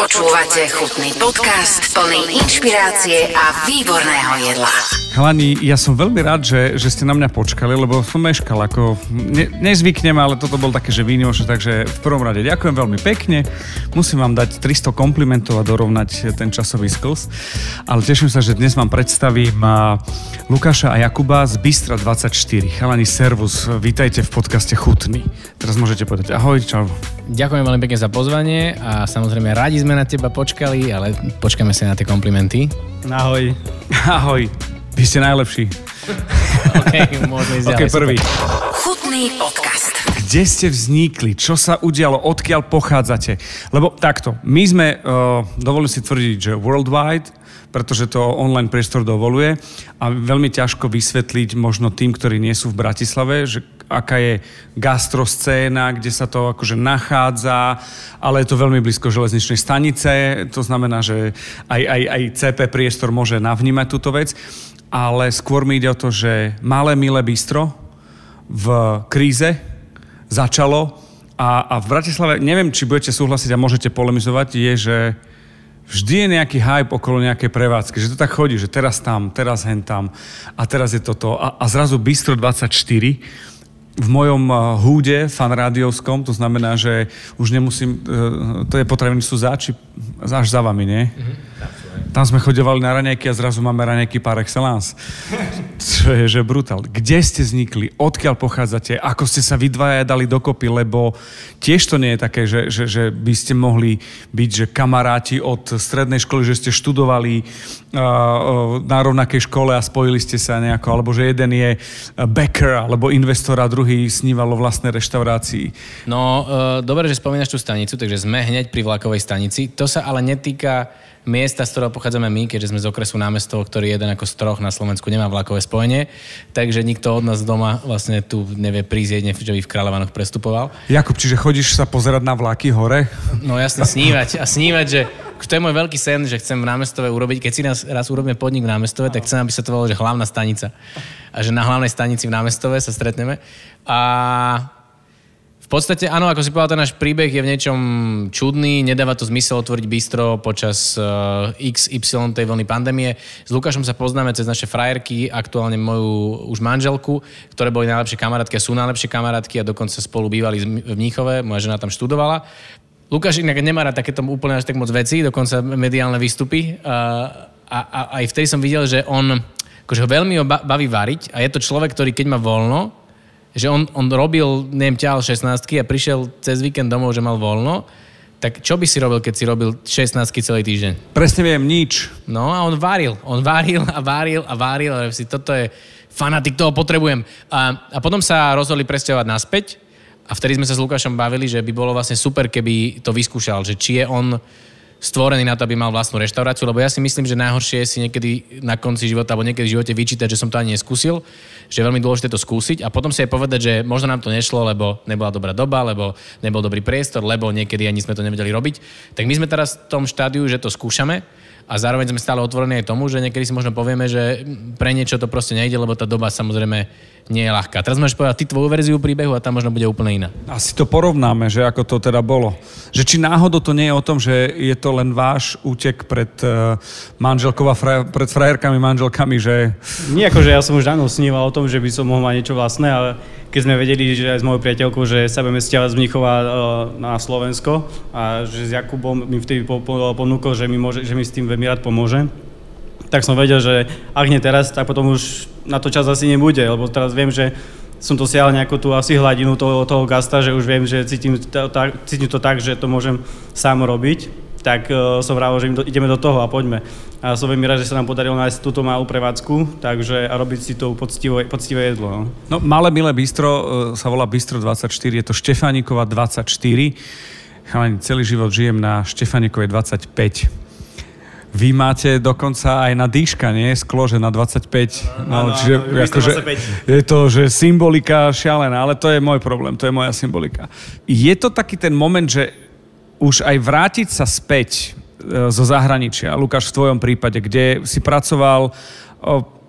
Počúvate chutný podcast plný inšpirácie a výborného jedla. Chalani, ja som veľmi rád, že ste na mňa počkali, lebo som meškal, ako nezvyknem, ale toto bol také, že výnimočné, takže v prvom rade ďakujem veľmi pekne. Musím vám dať 300 komplimentov a dorovnať ten časový skls, ale teším sa, že dnes vám predstavím Lukáša a Jakuba z Bystra 24. Chalani, servus, vítajte v podcaste Chutný. Teraz môžete povedať ahoj, čau. Ďakujem veľmi pekne za pozvanie a samozrejme radi sme na teba počkali, ale počkáme sa na tie komplimenty. Ahoj. Ahoj. Vy ste najlepší. Môžeme ísť ďalej. OK, prvý. Chutný podcast. Kde ste vznikli? Čo sa udialo? Odkiaľ pochádzate? Lebo takto, my sme, dovolím si tvrdiť, že worldwide, pretože to online priestor dovoluje a veľmi ťažko vysvetliť možno tým, ktorí nie sú v Bratislave, že aká je gastroscéna, kde sa to akože nachádza, ale je to veľmi blízko železničnej stanice, to znamená, že aj CP priestor môže navnímať túto vec, ale skôr mi ide o to, že malé milé bistro v kríze začalo a v Bratislave, neviem, či budete súhlasiť a môžete polemizovať, je, že vždy je nejaký hype okolo nejakej prevádzky, že to tak chodí, že teraz tam, teraz hen tam a teraz je toto a zrazu Bystro 24 v mojom húde fanrádiovskom, to znamená, že už nemusím, to je potraviny sú až za vami, nie? Tam sme chodevali na raňajky a zrazu máme raňajky par excellence. Čo je, že brutál. Kde ste vznikli? Odkiaľ pochádzate? Ako ste sa vy dvaja dali dokopy? Lebo tiež to nie je také, že by ste mohli byť, že kamaráti od strednej školy, že ste študovali na rovnakej škole a spojili ste sa nejako, alebo že jeden je baker, alebo investor a druhý sníval o vlastnej reštaurácii. No, dobre, že spomínaš tú stanicu, takže sme hneď pri vlakovej stanici. To sa ale netýka miesta, z ktorého pochádzame my, keďže sme z okresu Námestovo, ktorý jeden ako z troch na Slovensku nemá vlakové spojenie, takže nikto od nás doma vlastne tu nevie prísť jedne, že by v Kráľovanoch prestupoval. Jakub, čiže chodíš sa pozerať na vlaky hore? No jasne, snívať, že to je môj veľký sen, že chcem v Námestove urobiť, keď si raz urobíme podnik v Námestove, tak chcem, aby sa to volalo, že hlavná stanica. A že na hlavnej stanici v Námestove sa stretneme. A v podstate, áno, ako si povedal, ten náš príbeh je v niečom čudný, nedáva to zmysel otvoriť bistro počas XY tej vlny pandémie. S Lukášom sa poznáme cez naše frajerky, aktuálne moju už manželku, ktoré boli najlepšie kamarátky a sú najlepšie kamarátky a dokonca spolu bývali v Mníchove, moja žena tam študovala. Lukáš inak nemá rád takéto úplne až tak moc veci, dokonca mediálne výstupy a aj vtedy som videl, že on akože veľmi ho baví variť a je to človek, ktorý keď má voľno, že on robil, neviem, ťahal 16-ky a prišiel cez víkend domov, že mal voľno, tak čo by si robil, keď si robil 16-ky celý týždeň? Presne viem, nič. No a on varil a si, toto je fanatik, toho potrebujem. A potom sa rozhodli presťahovať naspäť a vtedy sme sa s Lukášom bavili, že by bolo vlastne super, keby to vyskúšal, že či je on stvorený na to, aby mal vlastnú reštauráciu, lebo ja si myslím, že najhoršie je si niekedy na konci života alebo niekedy v živote vyčítať, že som to ani neskúsil, že je veľmi dôležité to skúsiť a potom si aj povedať, že možno nám to nešlo, lebo nebola dobrá doba, lebo nebol dobrý priestor, lebo niekedy ani sme to nevedeli robiť. Tak my sme teraz v tom štádiu, že to skúšame a zároveň sme stále otvorení aj tomu, že niekedy si možno povieme, že pre niečo to proste nejde, lebo tá doba samozrejme nie je ľahká. Teraz môžeš povedať ty tvoju verziu príbehu a tá možno bude úplne iná. Asi to porovnáme, že ako to teda bolo. Že či náhodou to nie je o tom, že je to len váš útek pred manželkou a pred frajerkami, manželkami, že... Nie ako, že ja som už dávno sníval o tom, že by som mohol mať niečo vlastné, ale keď sme vedeli, že aj s mojou priateľkou, že sa budeme sťahovať z Mníchova na Slovensko a že s Jakubom mi vtedy ponúkol, že mi s tým veľmi rád pomôže, tak som vedel, že ak nie teraz, tak potom už na to čas asi nebude, lebo teraz viem, že som to siahol nejakú tú asi hladinu toho gasta, že už viem, že cítim to tak, že to môžem sám robiť, tak som vravel, že ideme do toho a poďme. A som veľmi rád, že sa nám podarilo nájsť túto malú prevádzku, takže a robiť si to poctivé jedlo. No malé milé bistro sa volá Bystro 24, je to Štefánikova 24. Chalani, celý život žijem na Štefánikovej 25. Vy máte dokonca aj na dýška, nie? Sklo, že na 25. Áno, čiže akože je to, že symbolika šialená, ale to je môj problém, to je moja symbolika. Je to taký ten moment, že už aj vrátiť sa späť zo zahraničia, Lukáš v tvojom prípade, kde si pracoval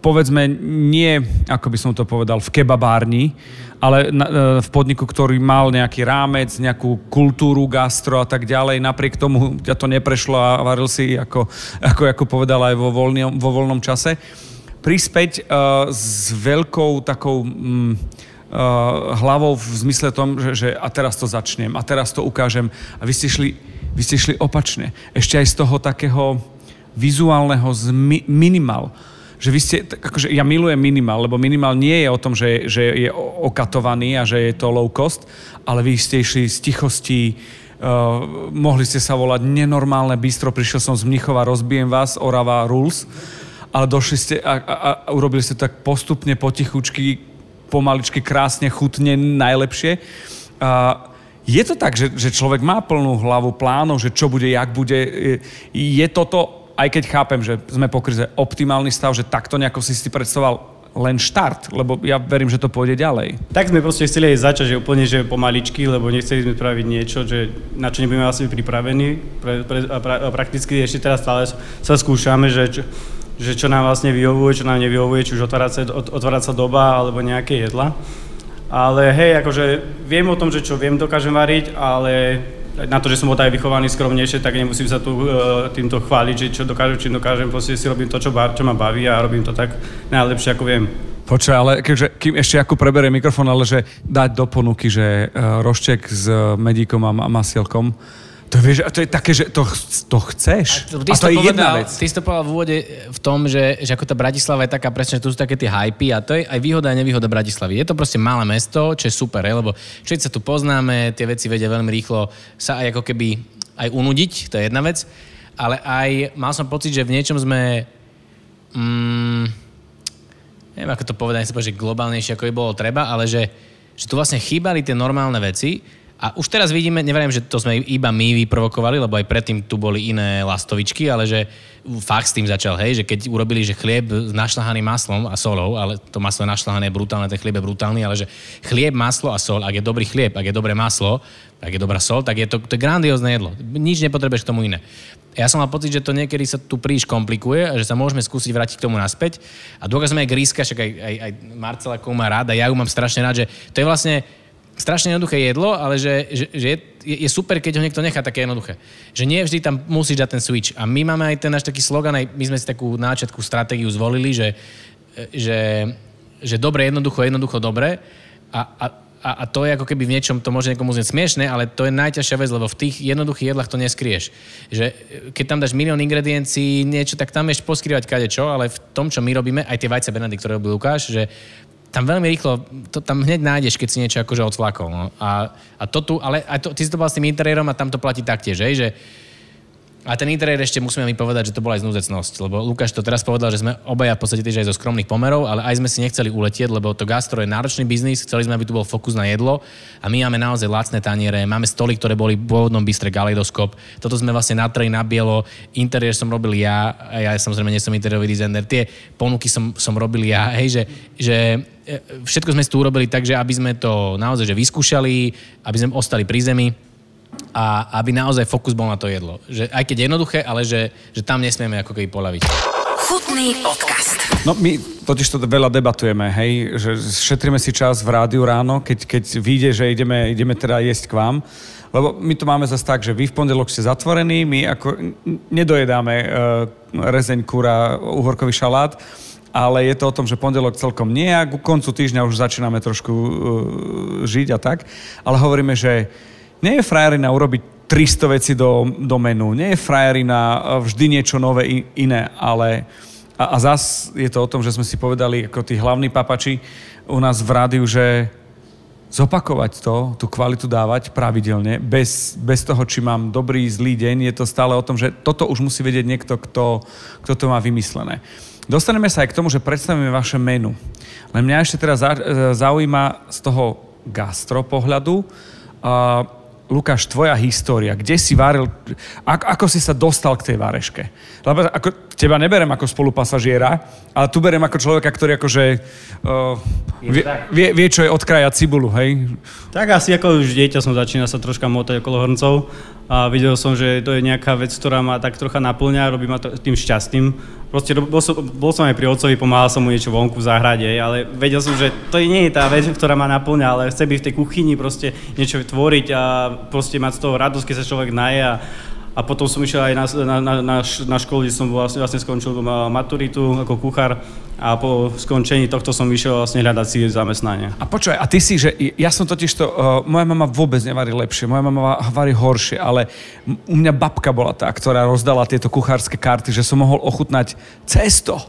povedzme nie, ako by som to povedal, v kebabárni, ale v podniku, ktorý mal nejaký rámec, nejakú kultúru, gastro a tak ďalej. Napriek tomu ťa to neprešlo a varil si, ako povedal, aj vo voľnom čase. Prispäť s veľkou takou hlavou v zmysle tom, že a teraz to začnem, a teraz to ukážem. A vy ste šli opačne. Ešte aj z toho takého vizuálneho minimal. Že vy ste, akože ja milujem minimal, lebo minimal nie je o tom, že je okatovaný a že je to low cost, ale vy ste išli z tichosti, mohli ste sa volať Nenormálne bistro, prišiel som z Mnichova, rozbijem vás, Orava Rules, ale došli ste a urobili ste tak postupne, potichučky, pomaličky, krásne, chutne, najlepšie. Je to tak, že človek má plnú hlavu plánov, že čo bude, jak bude. Je toto, aj keď chápem, že sme po krize, optimálny stav, že takto nejako si predstavoval len štart, lebo ja verím, že to pôjde ďalej. Tak sme proste chceli aj začať, že úplne že pomaličky, lebo nechceli sme spraviť niečo, že na čo nebudeme vlastne pripravení. Prakticky ešte teraz stále sa skúšame, že čo nám vlastne vyhovuje, čo nám nevyhovuje, či už otvárať sa doba alebo nejaké jedla. Ale hej, akože viem o tom, že čo viem, dokážem variť, ale na to, že som bol aj vychovaný skromnejšie, tak nemusím sa tu týmto chváliť, že čo dokážem, čím dokážem, proste si robím to, čo ma baví a robím to tak najlepšie, ako viem. Počkaj, ale kým ešte ako preberie mikrofón, ale že dať do ponuky, že roštek s medíkom a masielkom, to je také, že to chceš. A to je jedna vec. Ty si to povedal v úvode v tom, že ako tá Bratislava je taká presne, že tu sú také tie hypy a to je aj výhoda a nevýhoda Bratislavy. Je to proste malé mesto, čo je super, lebo všetci sa tu poznáme, tie veci vedia veľmi rýchlo sa aj ako keby aj unudiť, to je jedna vec, ale aj mal som pocit, že v niečom sme neviem ako to povedať, nechcem povedať, že globálnejšie ako by bolo treba, ale že tu vlastne chýbali tie normálne veci. A už teraz vidíme, neverím, že to sme iba my vyprovokovali, lebo aj predtým tu boli iné lastovičky, ale že fakt s tým začal, hej, že keď urobili, že chlieb s našľahaným maslom a solou, ale to maslo je našľahané, brutálne, ten chlieb je brutálny, ale že chlieb, maslo a sol, ak je dobrý chlieb, ak je dobré maslo, ak je dobrá sol, tak je to je grandiózne jedlo. Nič nepotrebuješ k tomu iné. Ja som mal pocit, že to niekedy sa tu príliš komplikuje a že sa môžeme skúsiť vrátiť k tomu naspäť. A dôkazme aj Gríska, však aj Marcela, koho má rád, a ja ju mám strašne rád, že to je vlastne strašne jednoduché jedlo, ale že je super, keď ho niekto nechá také jednoduché. Že nie vždy tam musíš dať ten switch. A my máme aj ten náš taký slogan, aj my sme si takú na začiatku stratégiu zvolili, že dobre, jednoducho, dobre. A to je ako keby v niečom, to môže niekomu znieť smiešne, ale to je najťažšia vec, lebo v tých jednoduchých jedlách to neskryješ. Že keď tam dáš milión ingrediencií, niečo, tak tam vieš poskrývať kadečo, ale v tom, čo my robíme, aj tie vajce Benedikt, ktoré robil Lukáš, že tam veľmi rýchlo, to tam hneď nájdeš, keď si niečo akože odflakol. No. A to tu, ale aj to, ty si to bol s tým interiérom a tam to platí taktiež, že a ten interiér ešte musíme mi povedať, že to bola aj znúzecnosť, lebo Lukáš to teraz povedal, že sme obaja v podstate tiež aj zo skromných pomerov, ale aj sme si nechceli uletieť, lebo to gastro je náročný biznis, chceli sme, aby tu bol fokus na jedlo a my máme naozaj lacné taniere, máme stoly, ktoré boli v pôvodnom bistre Kaleidoskop. Toto sme vlastne natreli na bielo, interiér som robil ja, a ja samozrejme nie som interiérový dizajner, tie ponuky som robil ja, hej, že všetko sme si tu urobili tak, že aby sme to naozaj že vyskúšali, aby sme ostali pri zemi. A aby naozaj fokus bol na to jedlo. Že aj keď je jednoduché, ale že tam nesmieme ako keby poľaviť. Chutný podcast. No my totiž to veľa debatujeme, hej, že šetríme si čas v rádiu ráno, keď vyjde, že ideme teda jesť k vám. Lebo my to máme zase tak, že vy v pondelok ste zatvorení, my ako nedojedáme rezeň, kúra, uhorkový šalát, ale je to o tom, že pondelok celkom nie a ku koncu týždňa už začíname trošku žiť a tak. Ale hovoríme, že nie je frajerina urobiť 300 vecí do menu, nie je frajerina vždy niečo nové iné, ale a zas je to o tom, že sme si povedali ako tí hlavní papači u nás v rádiu, že zopakovať to, tú kvalitu dávať pravidelne, bez toho, či mám dobrý, zlý deň, je to stále o tom, že toto už musí vedieť niekto, kto to má vymyslené. Dostaneme sa aj k tomu, že predstavíme vaše menu. Len mňa ešte teraz zaujíma z toho gastro pohľadu, Lukáš, tvoja história, kde si varil, ako si sa dostal k tej vareške? Lebo ako teba neberem ako spolupasažiera, ale tu berem ako človeka, ktorý akože vie, čo je od kraja cibulu, hej? Tak asi ako už dieťa som začínal sa troška motať okolo hrncov a videl som, že to je nejaká vec, ktorá ma tak trocha naplňa, robí ma to tým šťastným. Proste bol som aj pri otcovi, pomáhal som mu niečo vonku v záhrade, ale vedel som, že to nie je tá vec, ktorá ma naplňa, ale chce byť v tej kuchyni, proste niečo tvoriť a proste mať z toho radosť, keď sa človek naje a potom som išiel aj na školu, kde som vlastne skončil maturitu ako kuchár a po skončení tohto som išiel vlastne hľadať si zamestnanie. A počúvaj, a ty si, že ja som totiž to, moja mama vôbec nevarí lepšie, moja mama varí horšie, ale u mňa babka bola tá, ktorá rozdala tieto kuchárske karty, že som mohol ochutnať cesto.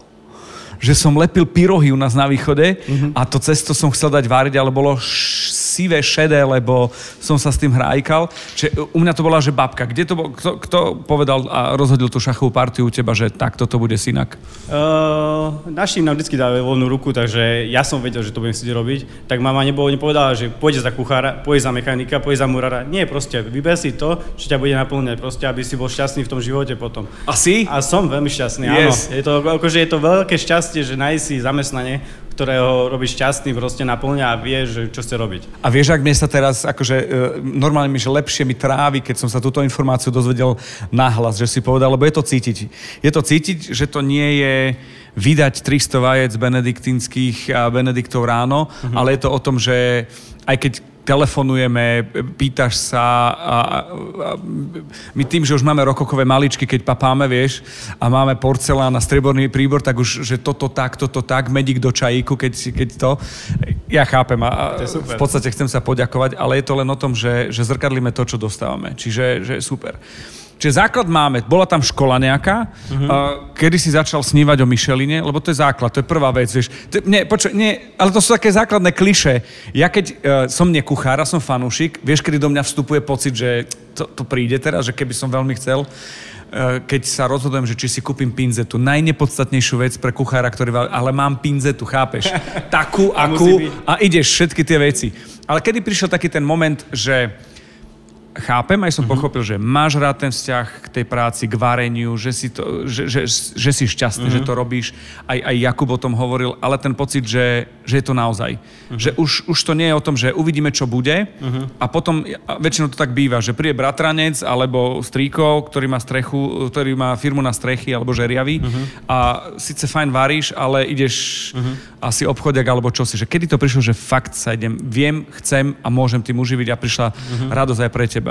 Že som lepil pyrohy u nás na východe a to cesto som chcel dať váriť, ale bolo sivé, šedé, lebo som sa s tým hrájkal. Čiže u mňa to bola, že babka. Kde to bol, kto povedal a rozhodil tú šachovú partiu u teba, že takto to bude synak? Naši nám vždy dali voľnú ruku, takže ja som vedel, že to budem chcieť robiť. Tak mama nepovedala, že pôjde za kuchára, pôjde za mechanika, pôjde za murára. Nie, proste vyber si to, čo ťa bude naplňať, proste, aby si bol šťastný v tom živote potom. A si? A som veľmi šťastný, yes. Áno. Je to veľké šťastie, že nájsť si zamestnanie, ktorého robíš šťastný, proste naplňa a vieš, čo chce robiť. A vieš, ak mne sa teraz, akože normálne mi, že lepšie mi trávi, keď som sa túto informáciu dozvedel nahlas, že si povedal, lebo je to cítiť. Je to cítiť, že to nie je vydať 300 vajec benediktínskych a benediktov ráno, ale je to o tom, že aj keď telefonujeme, pýtaš sa a my tým, že už máme rokokové maličky, keď papáme, vieš, a máme porcelán a strieborný príbor, tak už, že toto tak, medík do čajíku, keď to. Ja chápem a v podstate chcem sa poďakovať, ale je to len o tom, že zrkadlíme to, čo dostávame. Čiže že super. Čiže základ máme, bola tam škola nejaká, kedy si začal snívať o Micheline, lebo to je základ, to je prvá vec, vieš. Ale to sú také základné klišé. Ja keď som nekuchár a som fanúšik, vieš, kedy do mňa vstupuje pocit, že to príde teraz, že keby som veľmi chcel, keď sa rozhodujem, že či si kúpim pinzetu. Najnepodstatnejšiu vec pre kuchára, ale mám pinzetu, chápeš? Takú, akú a ideš všetky tie veci. Ale kedy prišiel taký ten moment, že chápem, aj som pochopil, že máš rád ten vzťah k tej práci, k vareniu, že si šťastný, že to robíš. Aj Jakub o tom hovoril, ale ten pocit, že je to naozaj. Že už to nie je o tom, že uvidíme, čo bude a potom, väčšinou to tak býva, že príde bratranec alebo strýko, ktorý má firmu na strechy alebo žeriavy a síce fajn varíš, ale ideš asi obchodiak alebo čosi. Že kedy to prišlo, že fakt sa idem, viem, chcem a môžem tým uživiť a prišla radosť aj pre teba.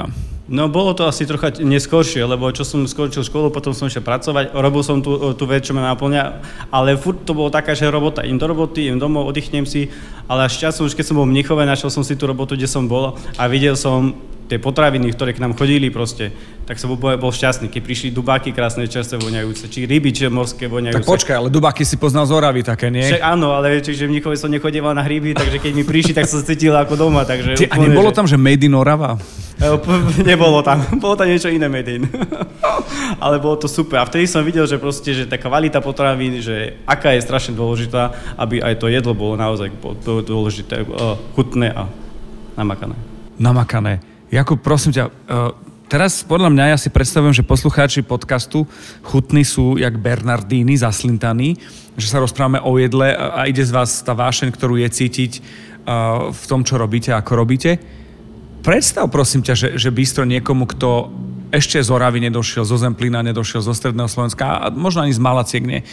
No bolo to asi trocha neskôršie, lebo čo som skončil školu, potom som išiel pracovať, robil som tú vec, čo ma naplňa, ale furt to bolo taká, že robota. Idem do roboty, idem domov, oddychnem si, ale až časom, už keď som bol v Mnichove, našiel som si tú robotu, kde som bol a videl som tie potraviny, ktoré k nám chodili proste, tak som bol šťastný, keď prišli dubáky krásne, čerstvé voňajúce, či ryby, či morské voňajúce. Tak počkaj, ale dubáky si poznal z Oravy také, nie? Však áno, ale čiže v Mnichove som nechodieval na hryby, takže keď mi prišli, tak som sa cítil ako doma, takže... A nebolo tam, že made in Orava? Nebolo tam, bolo tam niečo iné made in. Ale bolo to super a vtedy som videl, že proste, že tá kvalita potravín, že aká je strašne dôležitá, aby aj to jedlo bolo naozaj dôležité, chutné a namakané. Namakané. Jakub, prosím ťa, teraz podľa mňa ja si predstavujem, že poslucháči podcastu chutní sú jak Bernardíny zaslintaní, že sa rozprávame o jedle a ide z vás tá vášeň, ktorú je cítiť v tom, čo robíte a ako robíte. Predstav, prosím ťa, že bistro niekomu, kto ešte z Oravy nedošiel, zo Zemplína nedošiel, zo Stredného Slovenska a možno ani z Malaciek nie.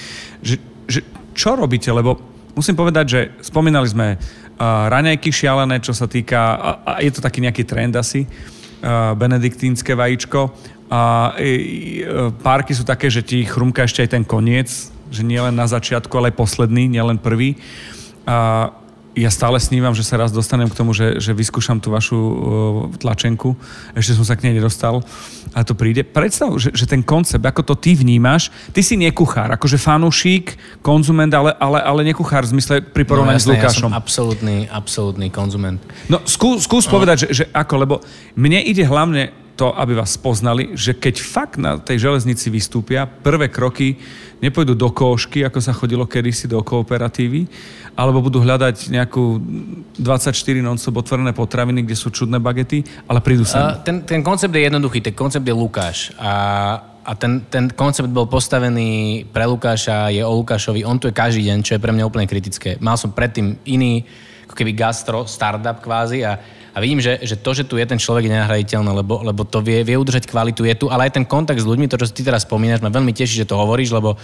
Že čo robíte? Lebo musím povedať, že spomínali sme raňajky šialené, čo sa týka, a je to taký nejaký trend asi, benediktínske vajíčko. Párky sú také, že ti chrumka ešte aj ten koniec, že nie len na začiatku, ale aj posledný, nie len prvý. Ja stále snívam, že sa raz dostanem k tomu, že vyskúšam tú vašu tlačenku. Ešte som sa k nej nedostal. A to príde. Predstav, že ten koncept, ako to ty vnímaš, ty si nekuchár, akože fanúšik, konzument, ale nekuchár v zmysle pri porovnaní s Lukášom. Ja som absolútny konzument. No skús povedať, že ako, lebo mne ide hlavne to, aby vás poznali, že keď fakt na tej železnici vystúpia, prvé kroky nepôjdu do kôšky, ako sa chodilo kedysi do kooperatívy, alebo budú hľadať nejakú 24 non-stop otvorené potraviny, kde sú čudné bagety, ale prídu sem. Ten koncept je jednoduchý, ten koncept je Lukáš. A a ten koncept bol postavený pre Lukáša, je o Lukášovi, on tu je každý deň, čo je pre mňa úplne kritické. Mal som predtým iný, ako keby gastro, startup kvázi a vidím, že to, že tu je ten človek je nenahraditeľné, lebo to vie udržať kvalitu, je tu, ale aj ten kontakt s ľuďmi, to, čo ty teraz spomínaš, ma veľmi teší, že to hovoríš, lebo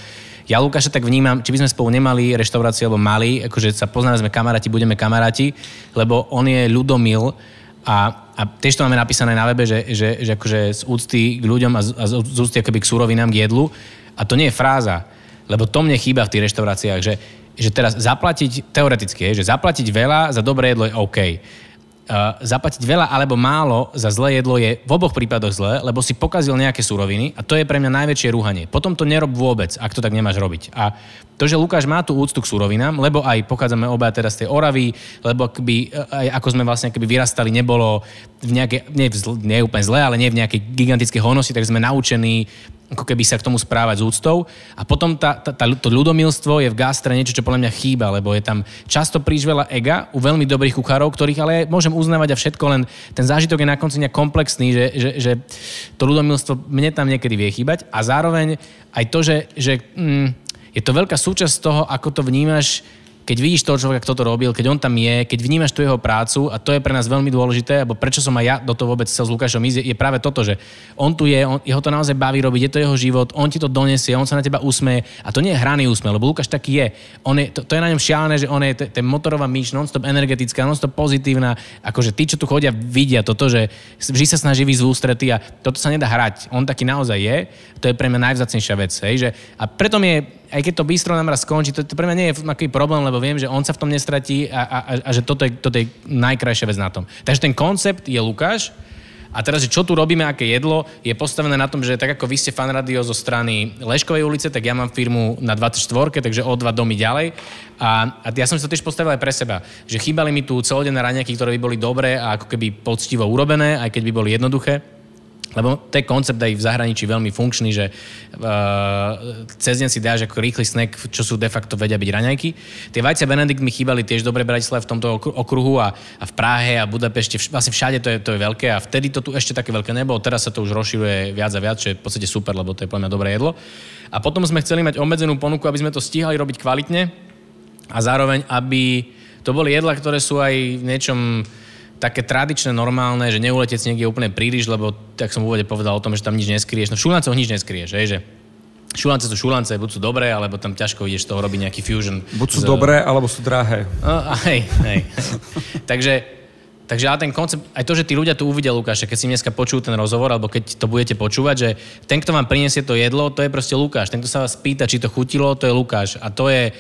ja Lukáša tak vnímam, či by sme spolu nemali reštauráciu, alebo mali, akože sa poznáme, sme kamaráti, budeme kamaráti, lebo on je ľudomil a tiež to máme napísané na webe, že akože z úcty k ľuďom a z úcty akoby k surovinám, k jedlu. A to nie je fráza, lebo to mne chýba v tých reštauráciách, že teraz zaplatiť, teoreticky, že zaplatiť veľa za dobré jedlo je OK. Zaplatiť veľa alebo málo za zlé jedlo je v oboch prípadoch zlé, lebo si pokazil nejaké suroviny a to je pre mňa najväčšie rúhanie. Potom to nerob vôbec, ak to tak nemáš robiť. A to, že Lukáš má tú úctu k surovinám, lebo aj pochádzame obaja teraz z tej Oravy, lebo aj ako sme vlastne vyrastali, nebolo v nejakej, nie úplne zlé, ale nie v nejakej gigantickej honosti, tak sme naučení ako keby sa k tomu správať s úctou. A potom to ľudomilstvo je v gastre niečo, čo podľa mňa chýba, lebo je tam často príliš veľa ega u veľmi dobrých kuchárov, ktorých ale môžem uznávať a všetko, len ten zážitok je na konci nejak komplexný, že to ľudomilstvo mne tam niekedy vie chýbať. A zároveň aj to, že je to veľká súčasť toho, ako to vnímaš, keď vidíš toho človeka, kto to robil, keď on tam je, keď vnímaš tú jeho prácu a to je pre nás veľmi dôležité, alebo prečo som aj ja do toho vôbec chcel s Lukášom ísť, je práve toto, že on tu je, jeho to naozaj baví robiť, je to jeho život, on ti to donesie, on sa na teba usmeje a to nie je hraný úsmev, lebo Lukáš taký je. To je na ňom šialené, že on je ten motorová myš, non-stop energetická, non-stop pozitívna, akože tí, čo tu chodia, vidia toto, že vždy sa snaží výsť v ústrety a toto sa nedá hrať. On taký naozaj je, to je pre mňa najvzácnejšia vec, hej, že a preto aj keď to bistro nám raz skončí, to pre mňa nie je aký problém, lebo viem, že on sa v tom nestratí a že toto je najkrajšia vec na tom. Takže ten koncept je Lukáš a teraz, že čo tu robíme, aké jedlo, je postavené na tom, že tak ako vy ste Fan Radio zo strany Leškovej ulice, tak ja mám firmu na 24, takže o 2 domy ďalej. A ja som si to tiež postavil aj pre seba, že chýbali mi tu celodenné raňajky, ktoré by boli dobré a ako keby poctivo urobené, aj keď by boli jednoduché. Lebo to je koncept aj v zahraničí veľmi funkčný, že cez deň si dáš ako rýchly snack, čo sú de facto vedia byť raňajky. Tie vajcia Benedikt mi chýbali tiež dobre Bratislave v tomto okruhu a v Prahe a Budapešti, vlastne všade to je veľké a vtedy to tu ešte také veľké nebolo, teraz sa to už rozširuje viac a viac, čo je v podstate super, lebo to je podľa mňa dobré jedlo. A potom sme chceli mať obmedzenú ponuku, aby sme to stíhali robiť kvalitne a zároveň, aby to boli jedlá, ktoré sú aj v niečom také tradičné, normálne, že neuletec niekde úplne príliš, lebo tak som v úvode povedal o tom, že tam nič neskryješ. No v šulancoch nič neskryješ, že šulance sú šulance, buď sú dobré, alebo tam ťažko ideš z toho robiť nejaký fusion. Buď sú dobré, alebo sú drahé. Hej. Takže ale ten koncept, aj to, že tí ľudia tu uvidia Lukáša, keď si dneska počujú ten rozhovor, alebo keď to budete počúvať, že ten, kto vám prinesie to jedlo, to je proste Lukáš. Ten, kto sa vás pýta, či to chutilo, to je Lukáš. A to je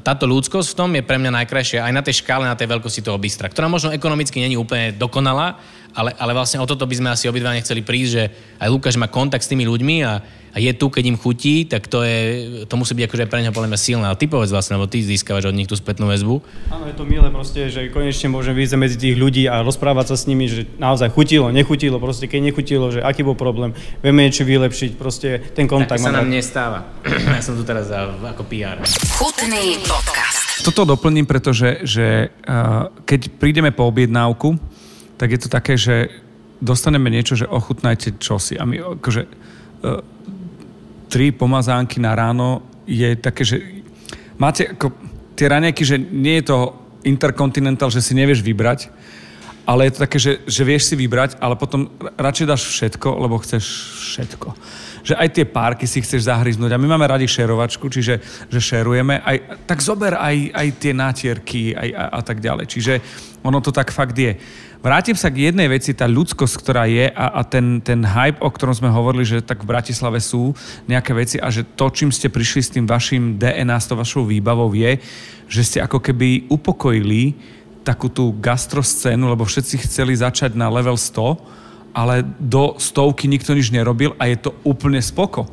táto ľudskosť v tom je pre mňa najkrajšia aj na tej škále, na tej veľkosti toho bystra, ktorá možno ekonomicky není úplne dokonalá, ale vlastne o toto by sme asi obidva nechceli prísť, že aj Lukáš má kontakt s tými ľuďmi a je tu, keď im chutí, tak to musí byť akože pre neho podľa mňa silné. Ale ty povedz vlastne, lebo ty získavaš od nich tú spätnú väzbu. Áno, je to milé proste, že konečne môžem vyjsť medzi tých ľudí a rozprávať sa s nimi, že naozaj chutilo, nechutilo, proste keď nechutilo, že aký bol problém, vieme niečo vylepšiť, proste ten kontakt. Tak sa nám nestáva. Ja som tu teraz ako PR. Chutný podcast. Toto doplním, pretože keď prídeme po objednávku, tak je to také, že dostaneme niečo, že ochutnajte čosi. A my akože 3 pomazánky na ráno je také, že máte ako tie raňajky, že nie je to interkontinentál, že si nevieš vybrať, ale je to také, že vieš si vybrať, ale potom radšej dáš všetko, lebo chceš všetko. Že aj tie párky si chceš zahryznúť. A my máme radi šerovačku, čiže že šerujeme. Tak zober aj tie nátierky a tak ďalej. Čiže ono to tak fakt je. Vrátim sa k jednej veci, tá ľudskosť, ktorá je a ten hype, o ktorom sme hovorili, že tak v Bratislave sú nejaké veci a že to, čím ste prišli s tým vašim DNA, s tou vašou výbavou je, že ste ako keby upokojili takú tú gastroscénu, lebo všetci chceli začať na level 100, ale do 100 nikto nič nerobil a je to úplne spoko.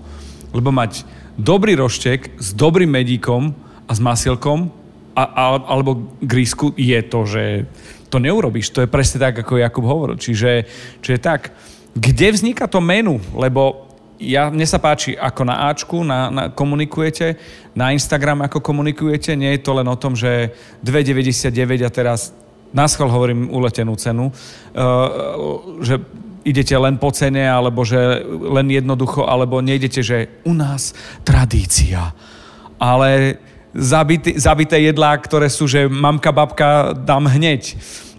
Lebo mať dobrý roštek s dobrým medíkom a s masielkom alebo grísku je to, že to neurobíš. To je presne tak, ako Jakub hovoril. Čiže tak, kde vzniká to menu? Lebo mne sa páči, ako na Ačku komunikujete, na Instagram ako komunikujete, nie je to len o tom, že 2,99 a teraz naschvál hovorím uletenú cenu, že idete len po cene, alebo že len jednoducho, alebo nejdete, že u nás tradícia. Ale zabité jedlá, ktoré sú, že mamka, babka, dám hneď.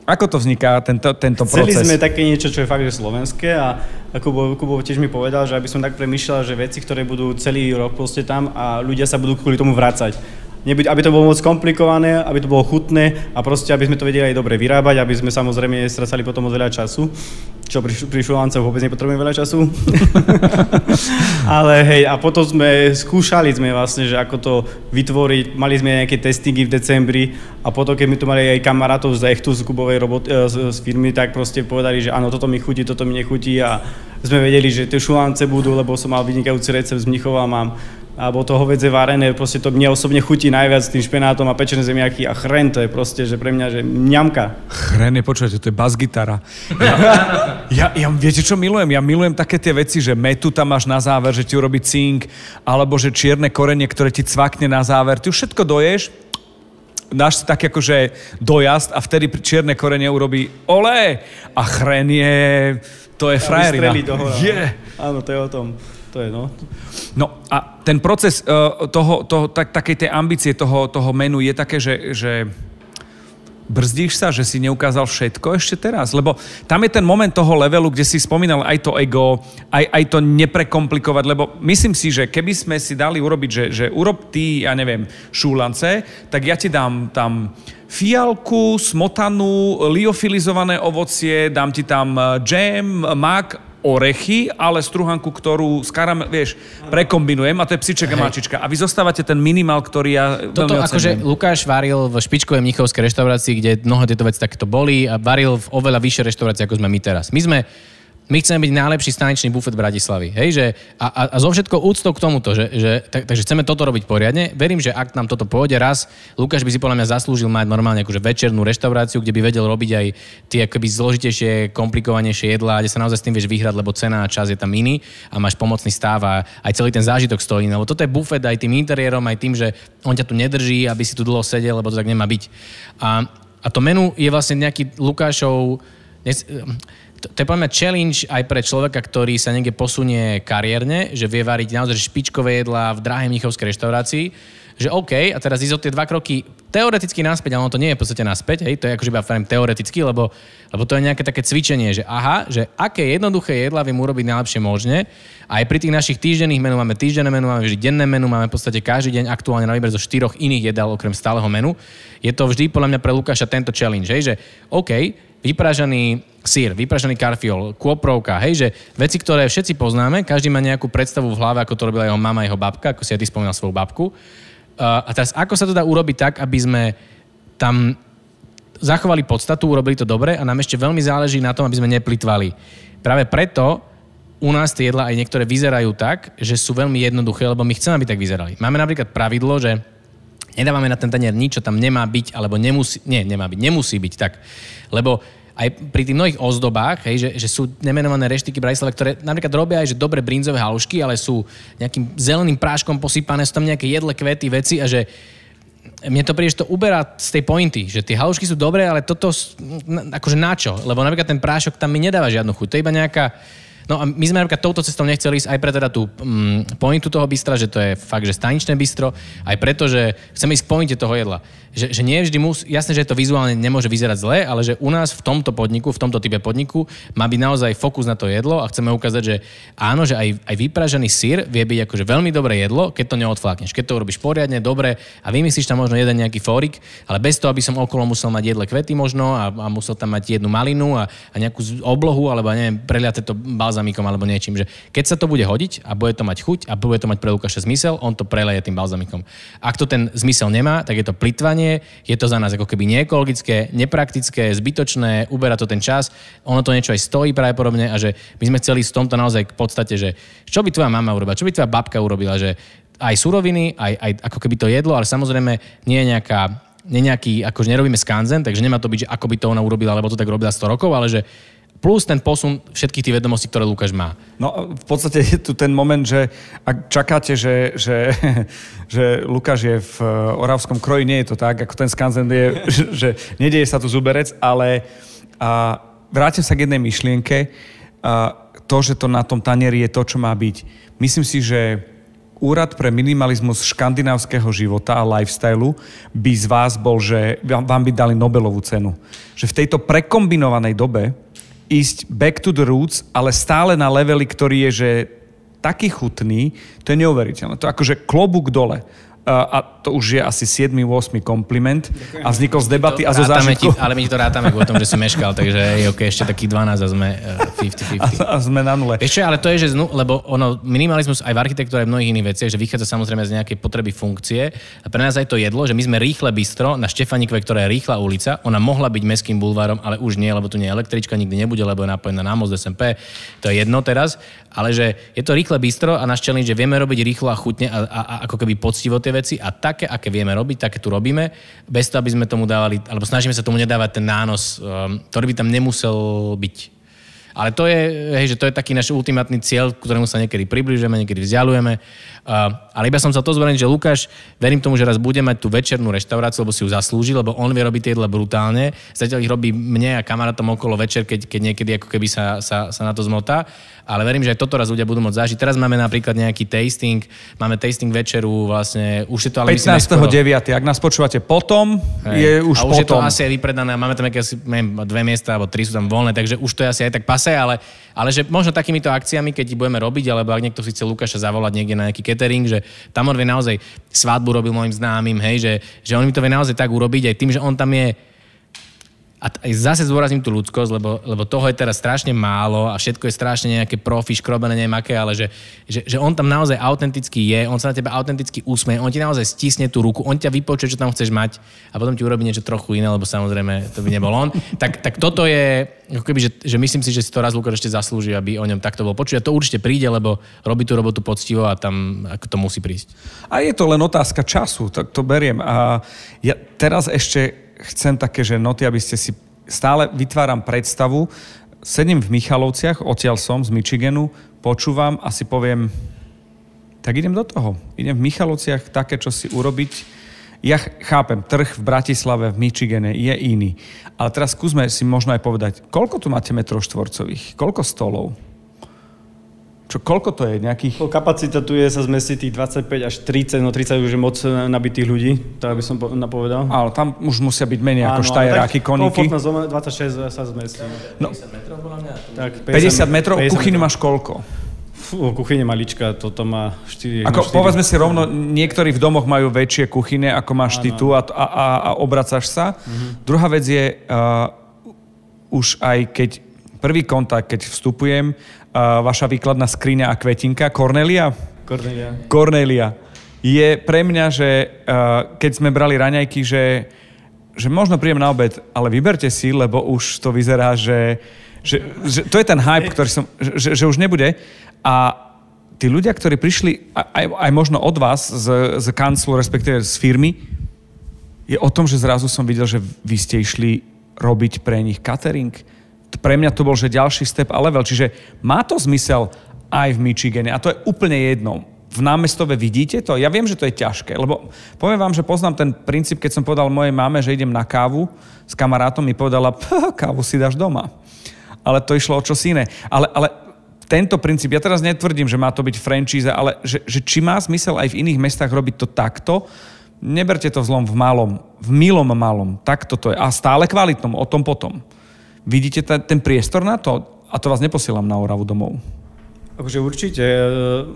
Ako to vzniká, tento proces? Chceli sme také niečo, čo je fakt, že slovenské a Kubo tiež mi povedal, že aby som tak premýšľal, že veci, ktoré budú celý rok proste tam a ľudia sa budú kvôli tomu vracať. Aby to bolo moc komplikované, aby to bolo chutné a proste, aby sme to vedeli aj dobre vyrábať, aby sme samozrejme nestracali potom moc veľa času, čo pri šulancoch vôbec nepotrebujeme veľa času. Ale hej, a potom skúšali sme vlastne, že ako to vytvoriť, mali sme nejaké testingy v decembri a potom, keď my tu mali aj kamarátov z Echtu, z Kubovej z firmy, tak proste povedali, že áno, toto mi chutí, toto mi nechutí a sme vedeli, že tie šulance budú, lebo som mal vynikajúci recept z Mnichova, mám alebo to hovädzie varené, proste to mne osobne chutí najviac s tým špenátom a pečené zemiaky a chren, to je proste, že pre mňa, že mňamka. Chren je, počujete, to je bas-gitara. Ja viete, čo milujem? Ja milujem také tie veci, že metu tam máš na záver, že ti urobí cink, alebo že čierne korenie, ktoré ti cvakne na záver. Ty už všetko doješ, dáš si tak akože dojazd a vtedy čierne korenie urobí olé a chren je, to je frajerina. Áno, to je o tom. To je, no. No a ten proces takej tej ambície toho menu je také, že brzdíš sa, že si neukázal všetko ešte teraz? Lebo tam je ten moment toho levelu, kde si spomínal aj to ego, aj to neprekomplikovať, lebo myslím si, že keby sme si dali urobiť, že urob ty, ja neviem, šúlance, tak ja ti dám tam fialku, smotanu, liofilizované ovocie, dám ti tam džem, mak, orechy, ale struhanku, ktorú prekombinujem a to je psiček a mačička. A vy zostávate ten minimál, ktorý ja toto veľmi akože Lukáš varil v špičkovej mnichovskej reštaurácii, kde mnohé tieto veci takéto boli a varil v oveľa vyššej reštaurácii, ako sme my teraz. My chceme byť najlepší staničný bufet v Bratislavi. Hej, že, a zo všetko úctou k tomuto, takže chceme toto robiť poriadne. Verím, že ak nám toto pôjde raz, Lukáš by si podľa mňa zaslúžil mať normálne akože večernú reštauráciu, kde by vedel robiť aj tie akoby zložitejšie, komplikovanejšie jedlá, kde sa naozaj s tým vieš vyhrať, lebo cena a čas je tam iný a máš pomocný stav a aj celý ten zážitok stojí. Lebo toto je bufet aj tým interiérom, aj tým, že on ťa tu nedrží, aby si tu dlho sedel, lebo to tak nemá byť. A to menu je vlastne nejaký Lukášov. To je podľa mňa challenge aj pre človeka, ktorý sa niekde posunie kariérne, že vie variť naozaj špičkové jedlá v drahej mnichovskej reštaurácii, že OK, a teraz ísť o tie 2 kroky teoreticky naspäť, ale ono to nie je v podstate naspäť, hej, to je akože iba teoreticky, lebo to je nejaké také cvičenie, že že aké jednoduché jedlá viem urobiť najlepšie možne. A aj pri tých našich týždenných menu máme týždenné menu, máme vždy denné menu, máme v podstate každý deň aktuálne na výber zo 4 iných jedál okrem stáleho menu. Je to vždy podľa mňa pre Lukáša tento challenge, hej, že OK, vypražaný syr, vypražaný karfiol, kôprovka, hej, že veci, ktoré všetci poznáme, každý má nejakú predstavu v hlave, ako to robila jeho mama, jeho babka, ako si aj ty spomínal svoju babku. A teraz, ako sa to dá urobiť tak, aby sme tam zachovali podstatu, urobili to dobre a nám ešte veľmi záleží na tom, aby sme neplitvali. Práve preto u nás tie jedlá aj niektoré vyzerajú tak, že sú veľmi jednoduché, lebo my chceme, aby tak vyzerali. Máme napríklad pravidlo, že nedávame na ten tanier nič, čo tam nemá byť, alebo nemusí byť tak. Lebo aj pri tých mnohých ozdobách, hej, že sú nemenované reštiky Bratislava, ktoré napríklad robia aj že dobre brinzové halušky, ale sú nejakým zeleným práškom posypané, sú tam nejaké jedle, kvety, veci a že mne to príde, že to uberá z tej pointy, že tie halušky sú dobré, ale toto akože načo? Lebo napríklad ten prášok tam mi nedáva žiadnu chuť. To je iba nejaká. No a my sme napríklad touto cestou nechceli ísť aj pre teda tú pointu toho bystra, že to je fakt, že staničné bistro, aj preto, že chceme ísť k pointe toho jedla. Že nie vždy jasné, že to vizuálne nemôže vyzerať zle, ale že u nás v tomto podniku, v tomto type podniku má byť naozaj fokus na to jedlo a chceme ukázať, že áno, že aj vypražený syr vie byť akože veľmi dobré jedlo, keď to neodflákneš, keď to urobíš poriadne, dobre a vymyslíš tam možno jeden nejaký fórik, ale bez toho, aby som okolo musel mať jedle kvety možno a musel tam mať jednu malinu a nejakú oblohu alebo neviem, preliate to balzamikom alebo niečím, že keď sa to bude hodiť a bude to mať chuť a bude to mať pre Lukáša zmysel, on to preleje tým balzamikom. Ak to ten zmysel nemá, tak je to plytvanie, je to za nás ako keby neekologické, nepraktické, zbytočné, uberá to ten čas, ono to niečo aj stojí pravdepodobne a že my sme chceli v tomto naozaj k podstate, že čo by tvoja mama urobila, čo by tvoja babka urobila, že aj suroviny, aj ako keby to jedlo, ale samozrejme nie je nejaký, akože nerobíme skanzen, takže nemá to byť, že ako by to ona urobila, lebo to tak robila 100 rokov, ale že plus ten posun všetkých tých vedomostí, ktoré Lukáš má. No v podstate je tu ten moment, že ak čakáte, že Lukáš je v Oravskom kroji, nie je to tak, ako ten skanzen je, že nedieje sa tu zuberec, ale vrátim sa k jednej myšlienke. to, že to na tom tanieri je to, čo má byť. Myslím si, že Úrad pre minimalizmus škandinávskeho života a lifestylu by z vás bol, že vám by dali Nobelovú cenu. Že v tejto prekombinovanej dobe ísť back to the roots, ale stále na leveli, ktorý je, že taký chutný, to je neuveriteľné. To je akože klobúk dole. A to už je asi 7-8 kompliment a vznikol z debaty a zo zážitku. Ale my ti to rátame o tom, že si meškal, takže je okay, ešte takých 12 a sme 50-50. A sme na nule. Ešte, ale to je, že lebo minimalizmus aj v architektúre aj v mnohých iných veciach, že vychádza samozrejme z nejakej potreby funkcie. A pre nás aj to jedlo, že my sme rýchle bistro na Štefaníkove, ktorá je rýchla ulica. Ona mohla byť mestským bulvárom, ale už nie, lebo tu nie je električka, nikdy nebude, lebo je napojená na most SMP. To je jedno teraz, ale že je to rýchle bistro a náš challenge, že vieme robiť rýchlo a chutne a ako keby poctivo tie veci a také, aké vieme robiť, také tu robíme, bez toho, aby sme tomu dávali, alebo snažíme sa tomu nedávať ten nános, ktorý by tam nemusel byť. Ale to je, hej, že to je taký náš ultimátny cieľ, ktorému sa niekedy približujeme, niekedy vzdialujeme. Ale iba som sa to zvoril, že Lukáš, verím tomu, že raz bude mať tú večernú reštauráciu, lebo si ju zaslúži, lebo on vie robiť tie jedla brutálne. Zatiaľ ich robí mne a kamarátom okolo večer, keď niekedy ako keby sa na to zmotá. Ale verím, že aj toto raz ľudia budú môcť zažiť. Teraz máme napríklad nejaký tasting, máme tasting večeru, vlastne už je to ale 15.9. Ak nás počúvate potom, je už potom. A už je to asi aj vypredané, máme tam asi 2 miesta, alebo 3 sú tam voľné, takže už to je asi aj tak pase, ale že možno takýmito akciami, keď budeme robiť, alebo ak niekto si chce Lukáša zavolať niekde na nejaký catering, že tam on vie naozaj svadbu robil mojim známym, hej, že on mi to vie naozaj tak urobiť aj tým, že on tam je. A zase zdôrazním tú ľudskosť, lebo toho je teraz strašne málo a všetko je strašne nejaké profi, škrobené, neviem aké, ale že on tam naozaj autenticky je, on sa na teba autenticky usmeje, on ti naozaj stisne tú ruku, on ťa vypočuje, čo tam chceš mať a potom ti urobí niečo trochu iné, lebo samozrejme to by nebol on. Tak toto je, ako keby, že myslím si, že si to raz Lukáš ešte zaslúži, aby o ňom takto bol počuť. A to určite príde, lebo robí tú robotu poctivo a tam ako to musí prísť. A je to len otázka času, tak to beriem. A ja teraz ešte chcem také, že noty, aby ste si stále vytváram predstavu. Sedím v Michalovciach, odtiaľ som, z Michiganu, počúvam a si poviem, tak idem do toho. Idem v Michalovciach také, čo si urobiť. Ja chápem, trh v Bratislave, v Michigane je iný. Ale teraz skúsme si možno aj povedať, koľko tu máte metrov štvorcových? Koľko stolov? Koľko to je? Nejakých... Kapacita tu je, sa zmestí tých 25 až 30, no 30 už je moc nabitých ľudí, tak by som napovedal. Áno, tam už musia byť menej ako štajeráky, koníky. Komfortná zóna 26 sa zmestí. No, 50 metrov podľa mňa? Tak, 50 metrov, kuchyňu máš koľko? Kuchyňa malička, toto má 4. Povedzme si rovno, niektorí v domoch majú väčšie kuchyne, ako máš ty tu a obracaš sa. Druhá vec je, už aj keď prvý kontakt, keď vstupujem, vaša výkladná skriňa a kvetinka, Cornelia, je pre mňa, že keď sme brali raňajky, že možno príjem na obed, ale vyberte si, lebo už to vyzerá, že to je ten hype, ktorý som, že už nebude. A tí ľudia, ktorí prišli aj možno od vás z kanclu, respektíve z firmy, je o tom, že zrazu som videl, že vy ste išli robiť pre nich catering. Pre mňa to bol, že ďalší step a level. Čiže má to zmysel aj v Michigane. A to je úplne jedno. V námestove vidíte to? Ja viem, že to je ťažké. Lebo poviem vám, že poznám ten princíp, keď som povedal mojej mame, že idem na kávu s kamarátom, mi povedala, kávu si dáš doma. Ale to išlo o čosi iné. Ale tento princíp, ja teraz netvrdím, že má to byť franchise, ale že či má zmysel aj v iných mestách robiť to takto, neberte to v zlom, v milom malom. Takto to je. A stále kvalitnom, o tom potom. Vidíte ten priestor na to? A to vás neposielam na Oravu domov. Akože určite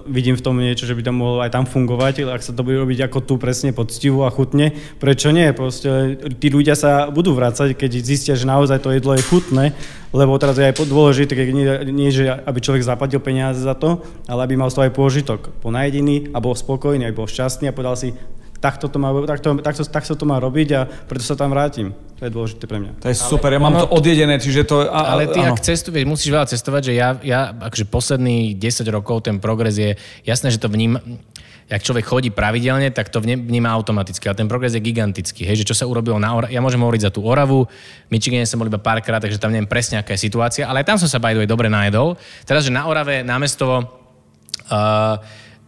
vidím v tom niečo, že by to mohlo aj tam fungovať, ak sa to bude robiť ako tu presne poctivo a chutne. Prečo nie? Proste tí ľudia sa budú vrácať, keď zistia, že naozaj to jedlo je chutné, lebo teraz je aj dôležité, nie že aby človek zaplatil peniaze za to, ale aby mal z toho aj pôžitok. Bol najedený a bol spokojný, aj bol šťastný a povedal si, takto sa to má robiť a preto sa tam vrátim. To je dôležité pre mňa. To je super, ja mám to odjedené, čiže to... Ale ty, ak cestuješ, musíš veľa cestovať, že ja akože posledných 10 rokov ten progres je, jasné, že to vníma, jak človek chodí pravidelne, tak to vníma automaticky, ale ten progres je gigantický, hej, že čo sa urobilo na Orave, ja môžem hovoriť za tú Oravu, Michigane som bol iba párkrát, takže tam neviem presne, aká je situácia, ale aj tam som sa by the way dobre najedol. Teraz, že na Orave námestovo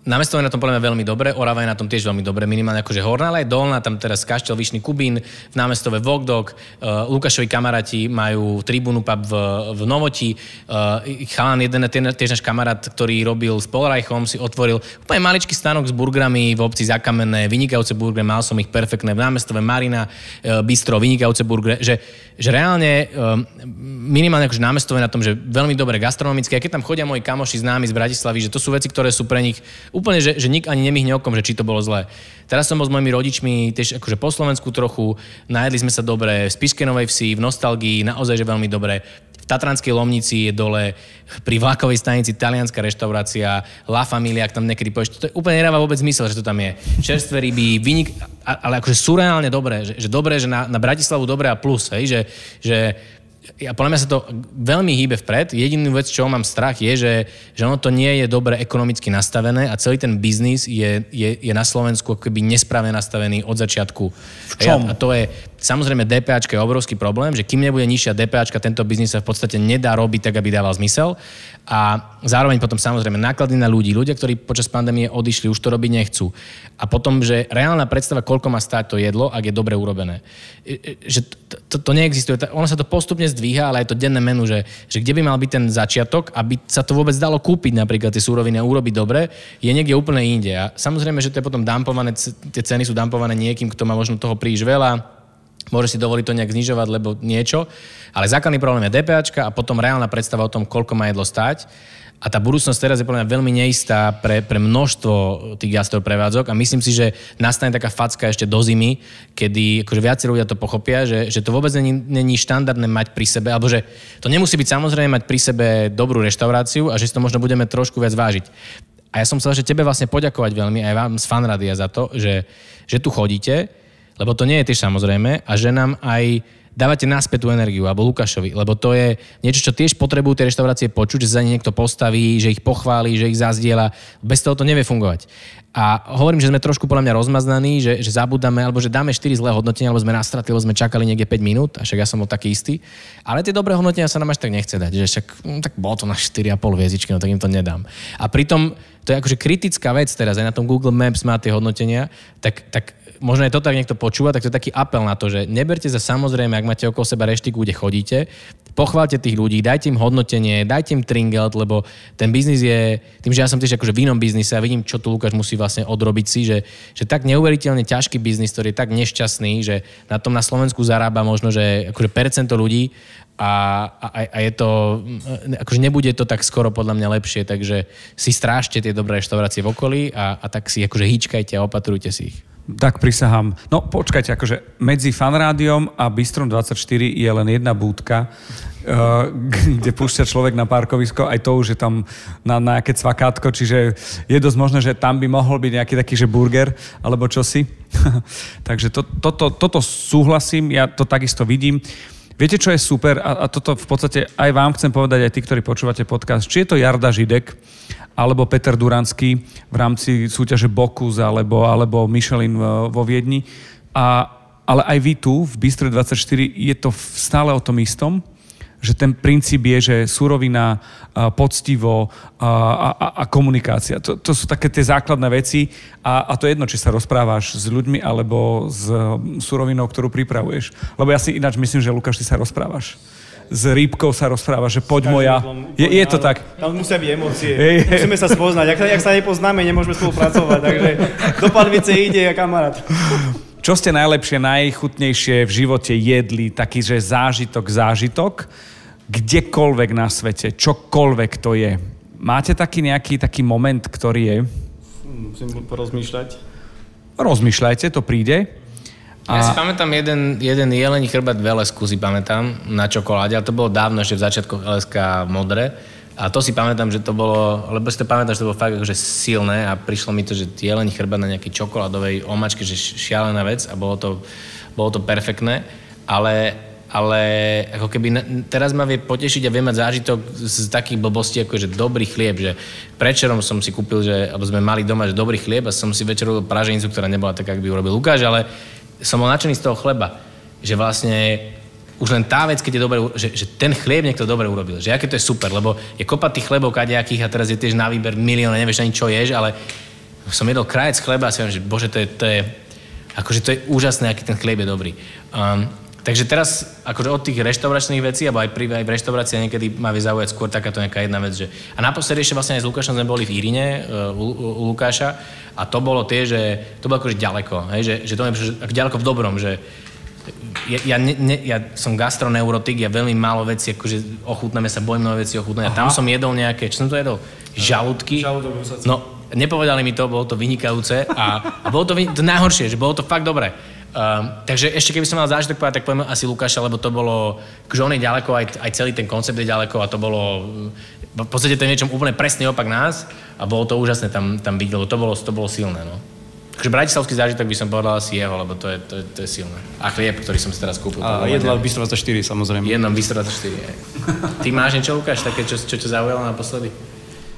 Námestové na tom podľa mňa veľmi dobre, Orava je na tom tiež veľmi dobre, minimálne akože horná, ale aj dolná, tam teraz Kaštel, Vyšný Kubín, v Námestove Vogdok, Lukášovi kamaráti majú tribúnu pub v Novoti, chalan jeden, tiež náš kamarát, ktorý robil s Polreichom, si otvoril úplne maličký stánok s burgerami v obci Zakamenné, vynikajúce burgery, mal som ich perfektné, v Námestove Marina, Bistro, vynikajúce burgery, že reálne minimálne akože Námestové na tom, že veľmi dobre gastronomické, a keď tam chodia moji kamoši známi z Bratislavy, že to sú veci, ktoré sú pre nich úplne, že nik ani nemihne okom, že či to bolo zlé. Teraz som bol s mojimi rodičmi tiež akože po Slovensku trochu, najedli sme sa dobre, v Spišskej Novej Vsi, v Nostalgii, naozaj, že veľmi dobre. V Tatranskej Lomnici je dole pri vlakovej stanici talianská reštaurácia, La Familia, ak tam niekedy povieš, to úplne nedáva vôbec zmysel, že to tam je. Čerstvé ryby, ale akože surreálne dobré, že dobré, že na Bratislavu dobré a plus, hej, že ja podľa mňa sa to veľmi hýbe vpred. Jedinú vec, čo mám strach, je, že ono to nie je dobre ekonomicky nastavené a celý ten biznis je na Slovensku ako keby nesprávne nastavený od začiatku. V čom? A to je, samozrejme, DPAčka je obrovský problém, že kým nebude nižšia DPAčka, tento biznis sa v podstate nedá robiť tak, aby dával zmysel. A zároveň potom samozrejme náklady na ľudia, ktorí počas pandémie odišli, už to robiť nechcú. A potom, že reálna predstava, koľko má stáť to jedlo, ak je dobre urobené. Že to neexistuje. Ono sa to postupne zdvíha, ale je to denné menu, že kde by mal byť ten začiatok, aby sa to vôbec dalo kúpiť napríklad tie súroviny a urobiť dobre, je niekde úplne inde. A samozrejme, že to je potom dumpované, tie ceny sú dumpované niekým, kto má možno toho príliš veľa, môže si dovoliť to nejak znižovať, lebo niečo. Ale základný problém je DPAčka a potom reálna predstava o tom, koľko má jedlo stáť. A tá budúcnosť teraz je podľa mňa veľmi neistá pre množstvo tých gastroprevádzok a myslím si, že nastane taká facka ešte do zimy, kedy akože viacerí ľudia to pochopia, že to vôbec není štandardné mať pri sebe, alebo že to nemusí byť samozrejme mať pri sebe dobrú reštauráciu a že si to možno budeme trošku viac vážiť. A ja som chcel, že tebe vlastne poďakovať veľmi aj vám z Fanradia za to, že tu chodíte, lebo to nie je tiež samozrejme a že nám aj dávate naspäť tú energiu, alebo Lukášovi, lebo to je niečo, čo tiež potrebujú tie reštaurácie počuť, že za ne niekto postaví, že ich pochváli, že ich zazdieľa. Bez toho to nevie fungovať. A hovorím, že sme trošku podľa mňa rozmaznaní, že zabudáme, alebo že dáme 4 zlé hodnotenia, alebo sme nastratili, alebo sme čakali niekde 5 minút, a však ja som bol taký istý. Ale tie dobré hodnotenia sa nám až tak nechce dať, že však tak bolo to na 4,5 hviezdičky, no tak im to nedám. A pritom to je akože kritická vec teraz, aj na tom Google Maps má tie hodnotenia, tak možno je to tak niekto počúva, tak to je taký apel na to, že neberte za samozrejme, ak máte okolo seba reštiku, kde chodíte, pochváľte tých ľudí, dajte im hodnotenie, dajte im tringelt, lebo ten biznis je, tým, že ja som tiež akože v inom biznise a vidím, čo tu Lukáš musí vlastne odrobiť si, že tak neuveriteľne ťažký biznis, ktorý je tak nešťastný, že na tom na Slovensku zarába možno, že akože percento ľudí a je to, akože nebude to tak skoro podľa mňa lepšie, takže si strážte tie dobré reštaurácie v okolí a tak si akože hýčkajte a opatrujte si ich. Tak prisahám. No počkajte, akože medzi Fanrádiom a Bistrom 24 je len jedna búdka, kde púšťa človek na parkovisko, aj to už je tam na nejaké cvakátko, čiže je dosť možné, že tam by mohol byť nejaký taký, že burger, alebo čosi. Takže toto súhlasím, ja to takisto vidím. Viete, čo je super, a toto v podstate aj vám chcem povedať, aj tí, ktorí počúvate podcast, či je to Jarda Židek, alebo Peter Duranský v rámci súťaže Bocuse, alebo Michelin vo Viedni. Ale aj vy tu, v Bistre 24, je to stále o tom istom, že ten princíp je, že surovina, poctivo a komunikácia. To sú také tie základné veci a to je jedno, či sa rozprávaš s ľuďmi alebo s surovinou, ktorú pripravuješ. Lebo ja si ináč myslím, že Lukáš, ty sa rozprávaš. S rýbkou sa rozpráva, že poď moja. Je to tak? Tam musia byť emócie. Musíme sa spoznať. Ak sa nepoznáme, nemôžeme spolupracovať. Takže do Padvice ide kamarát. Čo ste najlepšie, najchutnejšie v živote jedli, taký, že zážitok, kdekoľvek na svete, čokoľvek to je. Máte taký moment, ktorý je? Musím porozmýšľať. Rozmýšľajte, to príde. Ja si pamätám jeden jeleň chrbát v LS-ku si pamätám na čokoláde, ale to bolo dávno ešte v začiatkoch LS-ka modré. A to si pamätám, že to bolo, lebo si to pamätám, že to bolo fakt akože silné a prišlo mi to, že jeleň chrbát na nejakej čokoládovej omačke, že šialená vec a bolo to perfektné, ale ako keby teraz ma vie potešiť a vie mať zážitok z takých blbostí, ako že dobrý chlieb, že predčerom som si kúpil, alebo sme mali doma, že dobrý chlieb a som si večer robil praženicu, ktorá nebola taká, ako by urobil Lukáš, ale som bol nadšený z toho chleba, že vlastne už len tá vec, keď je dobre, že ten chlieb niekto dobre urobil, že aké to je super, lebo je kopa tých chlebov kadejakých a teraz je tiež na výber milión, nevieš ani čo ješ, ale som jedol krajec chleba a si viem, že bože, to je akože to je úžasné, aký ten chlieb je dobrý. Takže teraz, akože od tých reštauračných vecí, alebo aj v reštaurácii niekedy ma vie zaujať skôr takáto nejaká jedna vec, že... A naposledy ešte vlastne aj s Lukášom sme boli v Írine, u Lukáša, a to bolo tie, že to bolo akože ďaleko, hej, že to je ďaleko v dobrom, že ja som gastroneurotik, ja veľmi málo vecí, akože ochutnáme sa, bojím mnoho vecí ochutnať. A tam som jedol nejaké, čo som to jedol? Žalúdky. No, nepovedali mi to, bolo to vynikajúce a bolo to najhoršie, že bolo to fakt dobré. Takže ešte keby som mal zážitok povedať, tak poviem asi Lukáša, lebo to bolo, že on je ďaleko, aj celý ten koncept je ďaleko a to bolo, v podstate to je niečom úplne presný opak nás a bolo to úžasné tam byť, lebo to bolo silné, no. Takže bratislavský zážitok by som povedal asi jeho, lebo to je silné. A chlieb, ktorý som si teraz kúpil. A jedla v Bistro 24, samozrejme. Jednom Bistro 24, Ty máš niečo, Lukáš, také, čo ťa zaujalo naposledy?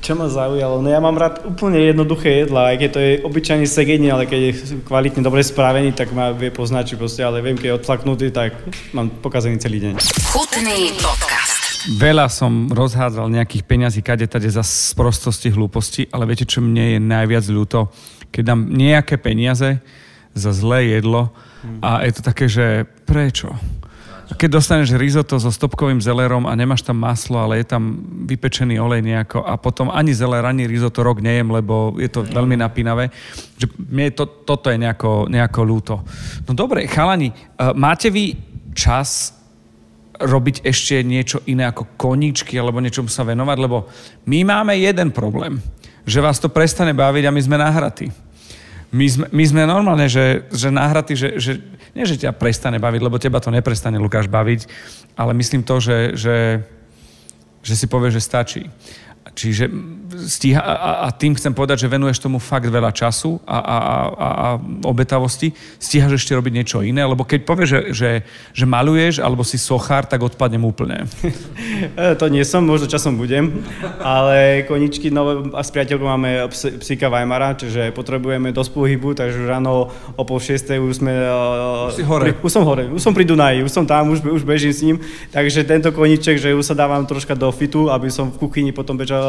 Čo ma zaujalo? No ja mám rád úplne jednoduché jedlá, aj keď to je obyčajný segedni, ale keď je kvalitne dobre spravený, tak ma vie poznačiť proste, ale viem, keď je odflaknutý, tak mám pokazený celý deň. Chutný podcast. Veľa som rozhádzal nejakých peňazí kade-tade za sprostosti, hlúposti, ale viete, čo mne je najviac ľúto? Keď dám nejaké peniaze za zlé jedlo a je to také, že prečo? Keď dostaneš risotto so stopkovým zelérom a nemáš tam maslo, ale je tam vypečený olej nejako a potom ani zelér, ani risotto rok nejem, lebo je to veľmi napínavé, že mne toto je nejako ľúto. No dobre, chalani, máte vy čas robiť ešte niečo iné ako koníčky alebo niečomu sa venovať? Lebo my máme jeden problém, že vás to prestane baviť a my sme nahratí. My sme normálne, že nahratí, že nie, že ťa prestane baviť, lebo teba to neprestane, Lukáš, baviť, ale myslím to, že si povie, že stačí. Čiže stíha, a tým chcem povedať, že venuješ tomu fakt veľa času a obetavosti. Stíhaš ešte robiť niečo iné, lebo keď povieš, že maluješ alebo si sochár, tak odpadnem úplne. To nie som, možno časom budem, ale koničky nové a s priateľkou máme psíka Weimara, čiže potrebujeme dosť pohybu, takže ráno o 5:30 už sme... Už si hore. Už som hore, už som pri Dunaji, už som tam, už bežím s ním, takže tento koníček, že už sa dávam troška do fitu, aby som v kuchyni potom bežal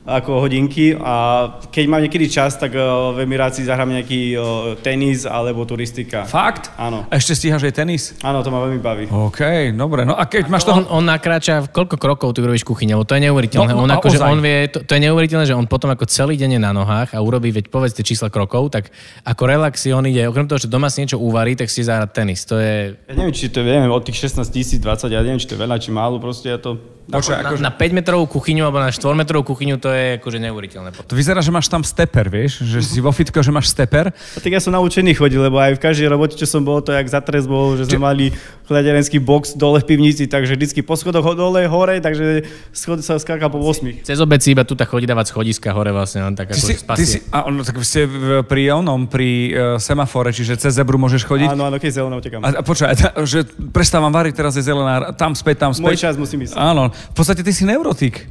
ako hodinky a keď mám niekedy čas, tak v Emirácii zahrám nejaký tenis alebo turistika. Fakt? Áno. A ešte stíhaš aj tenis? Áno, to ma veľmi baví. OK, dobre. No a keď máš toho... On nakráča, koľko krokov ty urobíš v kuchyni, lebo to je neuveriteľné. No, on vie, to je neuveriteľné, že on potom ako celý deň je na nohách a urobí, veď povedz tie čísla krokov, tak ako relax si on ide, okrem toho, že doma si niečo uvarí, tak si zahrať tenis. To je... Ja neviem, či to vieme od tých 16 020, ja neviem, či to je veľa, či málo, proste ja to... Na 5-metrovú kuchyňu alebo na 4-metrovú kuchyňu to je akože neuveriteľné. To vyzerá, že máš tam steper, vieš? Že si vo fitko, že máš steper. A tak ja som naučený chodiť, lebo aj v každej robote, čo som bol, to jak zatres bol, že sme mali chladiarenský box dole v pivnici, takže vždycky po schodoch dole, hore, takže schod sa skáka po 8. Cez obec si iba tu chodí dávať schodiska hore vlastne, on tak ako spasie. Tak ste pri semafore, čiže cez zebru môžeš chodiť? Áno, keď zelená utekám. A počkaj, že prestávam variť, teraz je zelená, tam späť. Môj čas musím ísť. Áno, v podstate ty si neurotik.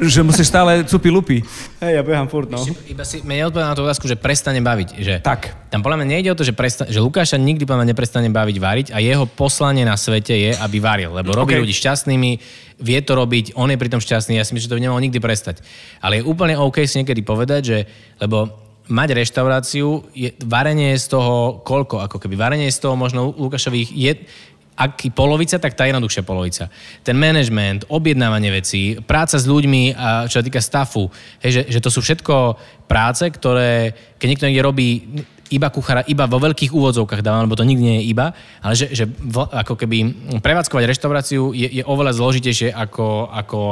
Že musíš stále cupi lupy. Hej, ja behám furt, no. Iba si mne odpovedal na tú otázku, že prestane baviť. Že tak. Tam podľa mňa nejde o to, že Lukáša nikdy podľa mňa neprestane baviť variť a jeho poslanie na svete je, aby varil. Lebo robí ľudí šťastnými, vie to robiť, on je pritom šťastný, ja si myslím, že to by nemal nikdy prestať. Ale je úplne OK si niekedy povedať, že, lebo mať reštauráciu, varenie je z toho koľko, ako keby varenie je z toho možno Lukášových aký polovica, tak tá jednoduchšia polovica. Ten management, objednávanie vecí, práca s ľuďmi, a čo sa týka staffu, že to sú všetko práce, ktoré, keď niekto niekde robí iba kuchára, iba vo veľkých úvodzovkách dávam, lebo to nikdy nie je iba, ale že ako keby prevádzkovať reštauráciu je oveľa zložitejšie, ako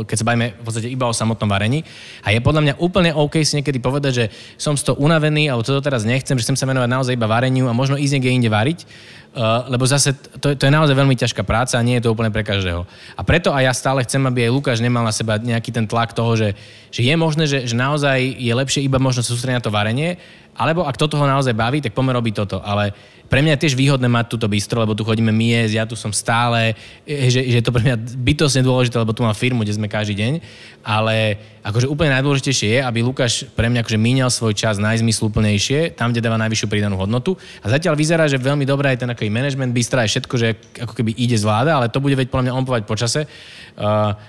keď sa bavíme v podstate iba o samotnom varení. A je podľa mňa úplne OK si niekedy povedať, že som z toho unavený, alebo toto teraz nechcem, že chcem sa venovať naozaj iba vareniu a možno ísť niekde inde variť, lebo zase to je naozaj veľmi ťažká práca a nie je to úplne pre každého. A preto aj ja stále chcem, aby aj Lukáš nemal na seba nejaký ten tlak toho, že je možné, že naozaj je lepšie iba možno sústrediť na to varenie, alebo ak toto ho naozaj baví, tak poďme robiť toto. Ale pre mňa je tiež výhodné mať túto bistro, lebo tu chodíme my jesť, ja tu som stále, že je to pre mňa bytostne dôležité, lebo tu mám firmu, kde sme každý deň, ale akože úplne najdôležitejšie je, aby Lukáš pre mňa akože míňal svoj čas najzmysluplnejšie, tam, kde dáva najvyššiu pridanú hodnotu. A zatiaľ vyzerá, že veľmi dobrá je ten aký management bistra, je všetko, že ako keby ide zvláda, ale to bude veď podľa mňa on povedať po čase.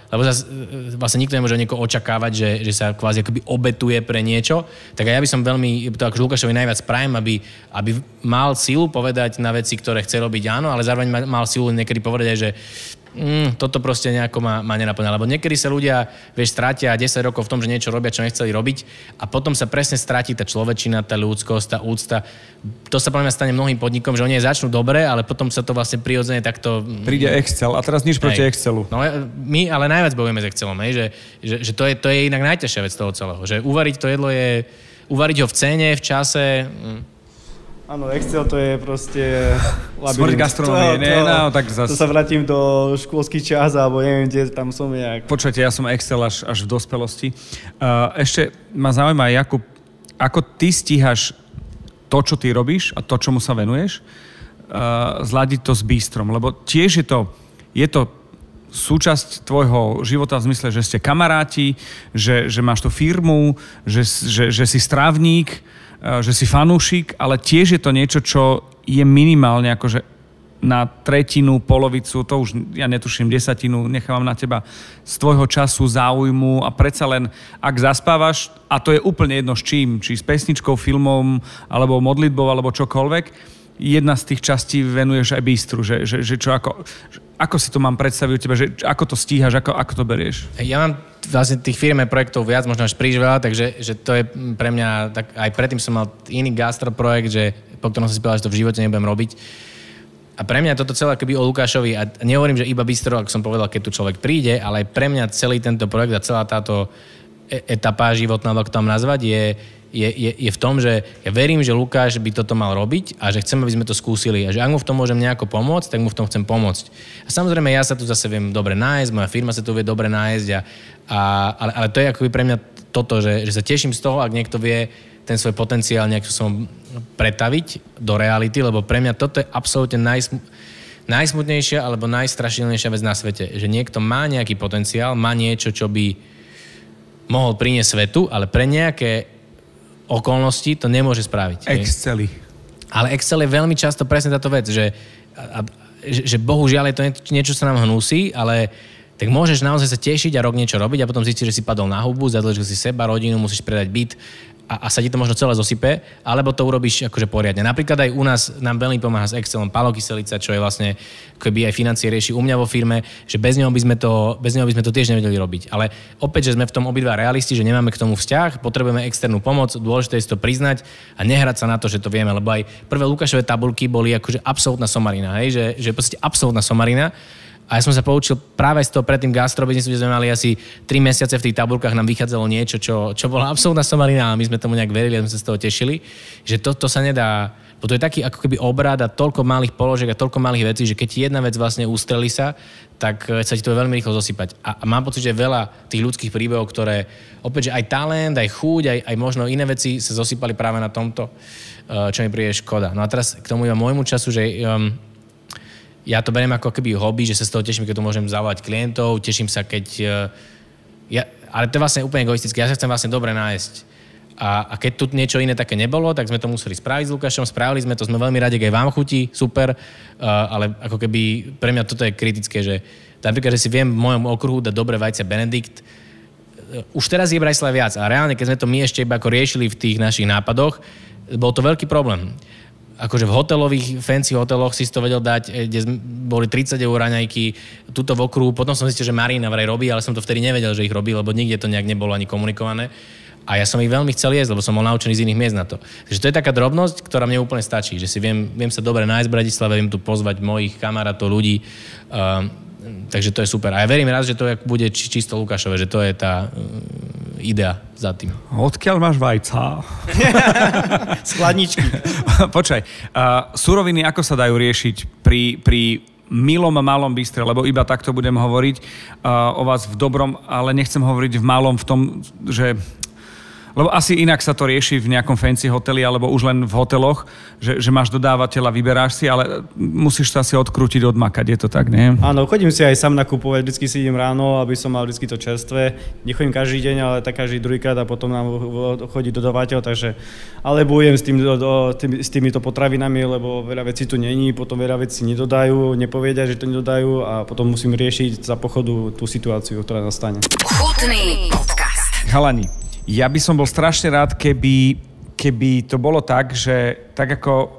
Lebo zase vlastne nikto nemôže niekoho očakávať, že sa kvázi akoby obetuje pre niečo. Tak ja by som veľmi, to akože Lukášovi najviac prajem, aby mal silu povedať na veci, ktoré chce robiť áno, ale zároveň mal silu niekedy povedať aj, že toto proste nejako ma nenaplňa. Lebo niekedy sa ľudia, strátia 10 rokov v tom, že niečo robia, čo nechceli robiť a potom sa presne stratí tá človečina, tá ľudskosť, tá úcta. To sa podľa mňa stane mnohým podnikom, že oni začnú dobre, ale potom sa to vlastne prirodzene takto... Príde Excel a teraz nič proti Excelu. No my ale najviac bojujeme s Excelom, že to je inak najťažšia vec toho celého. Že uvariť to jedlo je... Uvariť ho v cene, v čase... Áno, Excel to je proste... Smrť gastronomie, tak zase... To sa vrátim do školských čas, alebo neviem, kde tam som nejak... Počujete, ja som Excel až v dospelosti. Ešte ma zaujíma, Jakub, ako ty stíhaš to, čo ty robíš a to, čomu sa venuješ, zladiť to s bistrom, lebo tiež je to súčasť tvojho života v zmysle, že ste kamaráti, že máš tú firmu, že si strávník, že si fanúšik, ale tiež je to niečo, čo je minimálne akože na tretinu, polovicu, to už ja netuším, desatinu, nechávam na teba z tvojho času, záujmu a predsa len, ak zaspávaš, a to je úplne jedno s čím, či s pesničkou, filmom, alebo modlitbou, alebo čokoľvek, jedna z tých častí venuješ aj bistru, že čo ako si to mám predstaviť u teba, že ako to stíhaš, ako to berieš? Ja mám vlastne tých firiem a projektov viac, možno až príliš veľa, takže že to je pre mňa, tak aj predtým som mal iný gastroprojekt, po ktorom som si povedal, že to v živote nebudem robiť. A pre mňa toto celé akoby o Lukášovi, a nehovorím, že iba bistro, ako som povedal, keď tu človek príde, ale aj pre mňa celý tento projekt a celá táto etapa životná, ako tam nazvať, je v tom, že ja verím, že Lukáš by toto mal robiť a že chcem, aby sme to skúsili a že ak mu v tom môžem nejako pomôcť, tak mu v tom chcem pomôcť. A samozrejme, ja sa tu zase viem dobre nájsť, moja firma sa tu vie dobre nájsť, ale to je akoby pre mňa toto, že sa teším z toho, ak niekto vie ten svoj potenciál nejak som pretaviť do reality, lebo pre mňa toto je absolútne najsmutnejšia alebo najstrašidelnejšia vec na svete, že niekto má nejaký potenciál, má niečo, čo by mohol priniesť svetu, ale pre nejaké okolnosti to nemôže spraviť. Excely. Ale Excel je veľmi často presne táto vec, že bohužiaľ je to niečo, čo sa nám hnusí, ale tak môžeš naozaj sa tešiť a rok niečo robiť a potom zistíš, že si padol na hubu, zadlžil si seba, rodinu, musíš predať byt a sa ti to možno celé zosype, alebo to urobíš akože poriadne. Napríklad aj u nás nám veľmi pomáha s Excelom Pálo Kyselica, čo je vlastne, keby aj financie rieši u mňa vo firme, že bez neho by sme to tiež nevedeli robiť. Ale opäť, že sme v tom obidva realisti, že nemáme k tomu vzťah, potrebujeme externú pomoc, dôležité je to priznať a nehrať sa na to, že to vieme, lebo aj prvé Lukášove tabuľky boli akože absolútna somarina, hej? Že proste absolútna somarina. A ja som sa poučil práve z toho predtým gastrobiznisu, kde sme mali asi 3 mesiace v tých tabulkách, nám vychádzalo niečo, čo bola absolútna somarina a my sme tomu nejak verili a sme sa z toho tešili, že to sa nedá, bo to je taký ako keby obrad a toľko malých položiek a toľko malých vecí, že keď jedna vec vlastne ústrelí sa, tak sa ti to veľmi rýchlo zosypať. A mám pocit, že veľa tých ľudských príbehov, ktoré opäť, že aj talent, aj chuť, aj možno iné veci sa zosypali práve na tomto, čo mi príde škoda. No a teraz k tomu iba môjmu času, že ja to beriem ako keby hobby, že sa z toho teším, keď tu môžem zavolať klientov, teším sa, keď... ale to je vlastne úplne egoistické, ja sa chcem vlastne dobre nájsť. A keď tu niečo iné také nebolo, tak sme to museli spraviť s Lukášom, spravili sme to, sme veľmi radi, aj vám chutí, super, ale ako keby pre mňa toto je kritické, že napríklad, že si viem v mojom okruhu dať dobré vajce Benedikt, už teraz je Bratislava viac a reálne, keď sme to my ešte iba ako riešili v tých našich nápadoch, bol to veľký problém. Akože v hotelových, fancy hoteloch si to vedel dať, kde boli 30 eur raňajky, tuto v okruhu, potom som zistil, že Marina vraj robí, ale som to vtedy nevedel, že ich robí, lebo nikde to nejak nebolo ani komunikované. A ja som ich veľmi chcel jesť, lebo som bol naučený z iných miest na to. Takže to je taká drobnosť, ktorá mne úplne stačí, že si viem sa dobre nájsť v Bratislave, viem tu pozvať mojich kamarátov, ľudí. Takže to je super. A ja verím raz, že to bude čisto Lukášové, že to je tá idea za tým. Odkiaľ máš vajca? Z chladničky. Počkaj, suroviny ako sa dajú riešiť pri milom a malom bistre, lebo iba takto budem hovoriť o vás v dobrom, ale nechcem hovoriť v malom v tom, že Lebo asi inak sa to rieši v nejakom fancy hoteli alebo už len v hoteloch, že máš dodávateľa, vyberáš si, ale musíš sa asi odkrútiť, odmakať, je to tak, nie? Áno, chodím si aj sám nakupovať, vždycky si idem ráno, aby som mal vždycky to čerstvé. Nechodím každý deň, ale tak každý druhýkrát a potom nám chodí dodávateľ, takže ale bojujem s týmito potravinami, lebo veľa vecí tu není, potom veľa vecí nedodajú, nepovedia, že to nedodajú a potom musím riešiť za pochodu tú situáciu, ktorá nastane. Chutný podcast. Chalani, ja by som bol strašne rád, keby to bolo tak, že tak ako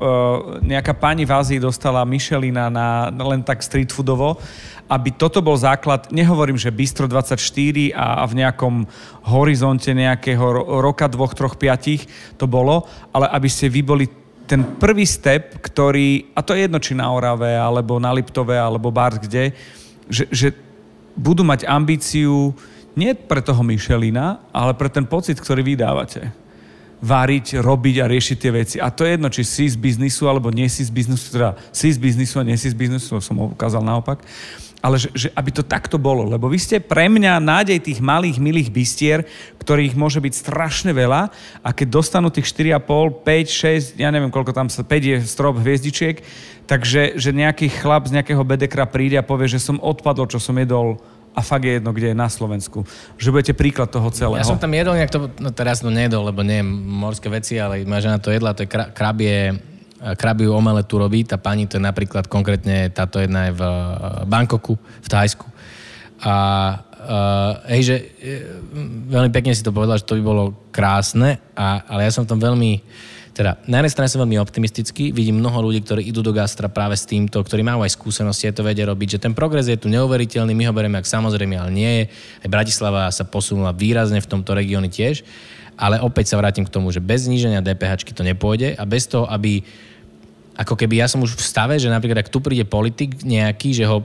nejaká pani v Ázii dostala Michelina len tak street foodovo, aby toto bol základ, nehovorím, že Bistro 24 a v nejakom horizonte nejakého roka, 2, 3, 5 to bolo, ale aby ste vy boli ten prvý step, ktorý, a to je jedno, či na Orave, alebo na Liptove, alebo bárs kde, že budú mať ambíciu nie pre toho Michelina, ale pre ten pocit, ktorý vydávate. Váriť, robiť a riešiť tie veci. A to je jedno, či si z biznisu, alebo nie si z biznisu, teda si z biznisu a nie si z biznisu, to som ukázal naopak. Ale že aby to takto bolo, lebo vy ste pre mňa nádej tých malých, milých bistier, ktorých môže byť strašne veľa a keď dostanú tých 4,5, 5, 6, ja neviem, koľko tam 5 je strop hviezdičiek, takže že nejaký chlap z nejakého bedekra príde a povie, že som odpadol, čo som jedol a fakt je jedno, kde je na Slovensku. Že budete príklad toho celého. Ja som tam jedol nejak to, no teraz to nejedol, lebo nie morské veci, ale moja žena to jedla, to je krabiu omeletu robí, tá pani, to je napríklad konkrétne, táto jedna je v Bangkoku, v Thajsku. A veľmi pekne si to povedala, že to by bolo krásne, ale ja som tam na jednej strane som veľmi optimistický, vidím mnoho ľudí, ktorí idú do gastra práve s týmto, ktorí majú aj skúsenosti, to vedia robiť, že ten progres je tu neuveriteľný, my ho berieme ako samozrejme, ale nie je. Aj Bratislava sa posunula výrazne v tomto regióne tiež, ale opäť sa vrátim k tomu, že bez zníženia DPH-čky to nepôjde a bez toho, aby ako keby ja som už v stave, že napríklad ak tu príde politik nejaký, že ho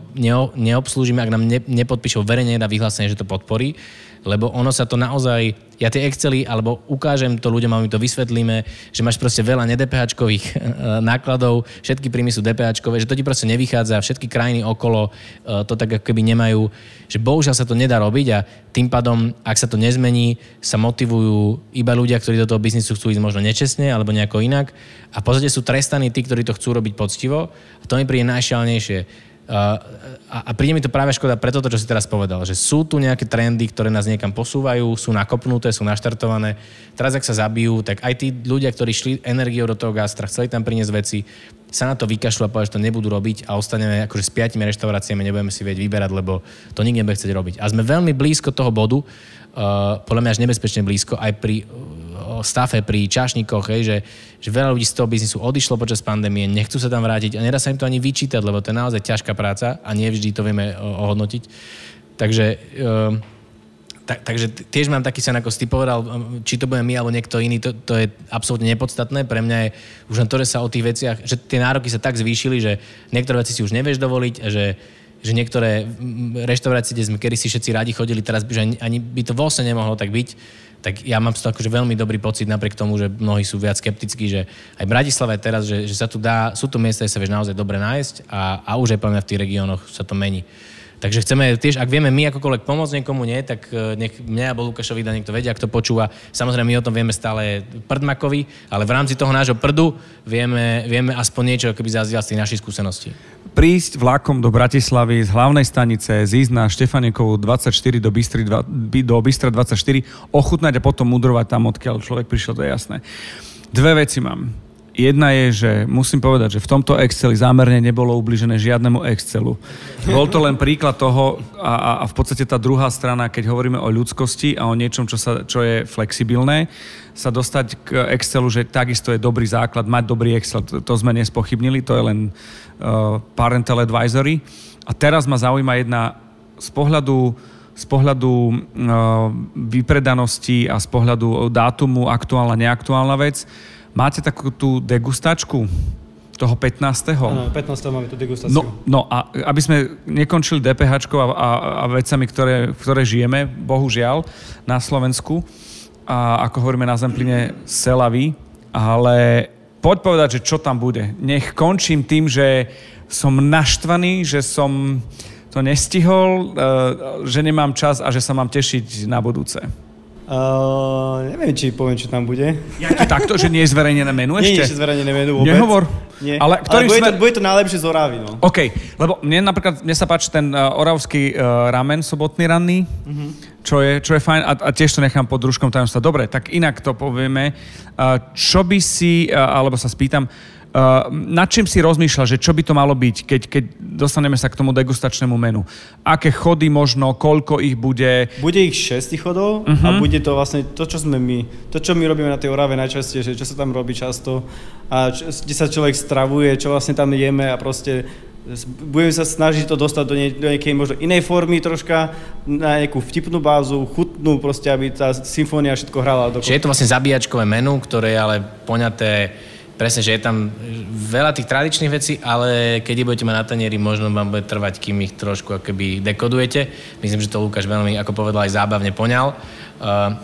neobslúžime, ak nám nepodpíšou verejne na vyhlásenie, že to podporí, lebo ono sa to naozaj, ja tie Excely, alebo ukážem to ľuďom a my to vysvetlíme, že máš proste veľa nedPH-čkových nákladov, všetky príjmy sú DPH-čkové, že to ti proste nevychádza, všetky krajiny okolo to tak ako keby nemajú, že bohužiaľ sa to nedá robiť a tým pádom, ak sa to nezmení, sa motivujú iba ľudia, ktorí do toho biznisu chcú ísť možno nečestne alebo nejako inak a v podstate sú trestaní tí, ktorí to chcú robiť poctivo a to mi príde najšialenejšie. A príde mi to práve škoda preto, čo si teraz povedal, že sú tu nejaké trendy, ktoré nás niekam posúvajú, sú nakopnuté, sú naštartované. Teraz, ak sa zabijú, tak aj tí ľudia, ktorí šli energiou do toho gastra, chceli tam priniesť veci, sa na to vykašľú a povedať, že to nebudú robiť a ostaneme akože s 5 reštauráciami, nebudeme si vedieť vyberať, lebo to nikto nebude chcieť robiť. A sme veľmi blízko toho bodu, podľa mňa až nebezpečne blízko, aj pri stafe, pri čašníkoch, že veľa ľudí z toho biznisu odišlo počas pandémie, nechcú sa tam vrátiť a nedá sa im to ani vyčítať, lebo to je naozaj ťažká práca a nie vždy to vieme ohodnotiť. Takže tiež mám taký sen, ako si ty povedal, či to bude my alebo niekto iný, to je absolútne nepodstatné. Pre mňa je už len to, že sa o tých veciach, že tie nároky sa tak zvýšili, že niektoré veci si už nevieš dovoliť, že niektoré reštaurácie, kde sme kedysi všetci rádi chodili, teraz by, ani by to vlastne nemohlo tak byť, tak ja mám z toho akože veľmi dobrý pocit, napriek tomu, že mnohí sú viac skeptickí, že aj Bratislava je teraz, že sa tu dá, sú tu miesta, kde sa vieš naozaj dobre nájsť a už aj pre mňa v tých regiónoch sa to mení. Takže chceme tiež, ak vieme my akokoľvek pomôcť niekomu, nie, tak nech mňa alebo Lukášovi dá niekto vedia, ak to počúva. Samozrejme, my o tom vieme stále prdmakovi, ale v rámci toho nášho prdu vieme aspoň niečo, keby zazdieľať z tých našich skúseností. Prísť vlakom do Bratislavy z hlavnej stanice, zísť na Štefánikovú 24 do Bystra 24, ochutnať a potom mudrovať tam, odkiaľ človek prišiel, to je jasné. Dve veci mám. Jedna je, že musím povedať, že v tomto Exceli zámerne nebolo ubližené žiadnemu Excelu. Bol to len príklad toho a v podstate tá druhá strana, keď hovoríme o ľudskosti a o niečom, čo je flexibilné, sa dostať k Excelu, že takisto je dobrý základ, mať dobrý Excel, to sme nespochybnili, to je len parental advisory. A teraz ma zaujíma jedna z pohľadu vypredanosti a z pohľadu dátumu aktuálna, neaktuálna vec. Máte takú tú degustačku toho 15. Áno, 15. máme tú degustáciu. No a aby sme nekončili DPH-čkou a vecami, ktoré žijeme, bohužiaľ, na Slovensku, a ako hovoríme na Zempline, selavy, ale poď povedať, že čo tam bude. Nech končím tým, že som naštvaný, že som to nestihol, že nemám čas a že sa mám tešiť na budúce. Neviem, či poviem, čo tam bude. Takto, že nie je zverejnené menu ešte? Nie je ešte zverejnené menu vôbec. Nehovor. Nie. Ale bude to najlepšie z Oravy, no. OK, lebo mne sa páči ten oravský ramen sobotný ranný, čo je fajn a tiež to nechám pod rúškom tajomstva. Dobre, tak inak to povieme. Čo by si, alebo sa spýtam, nad čím si rozmýšľal, že čo by to malo byť, keď dostaneme sa k tomu degustačnému menu? Aké chody možno, koľko ich bude? Bude ich 6 chodov a bude to vlastne to, čo my robíme na tej Orave najčastejšie, čo sa tam robí často a kde sa človek stravuje, čo vlastne tam jeme a proste budeme sa snažiť to dostať do nejakej možno inej formy troška, na nejakú vtipnú bázu, chutnú proste, aby tá symfónia všetko hrala dokopy. Čiže je to vlastne zabíjačkové menu, ktoré je ale poňaté presne, že je tam veľa tých tradičných vecí, ale keď ich budete mať na tanieri, možno vám bude trvať, kým ich trošku akoby dekodujete. Myslím, že to Lukáš veľmi, ako povedal, aj zábavne poňal.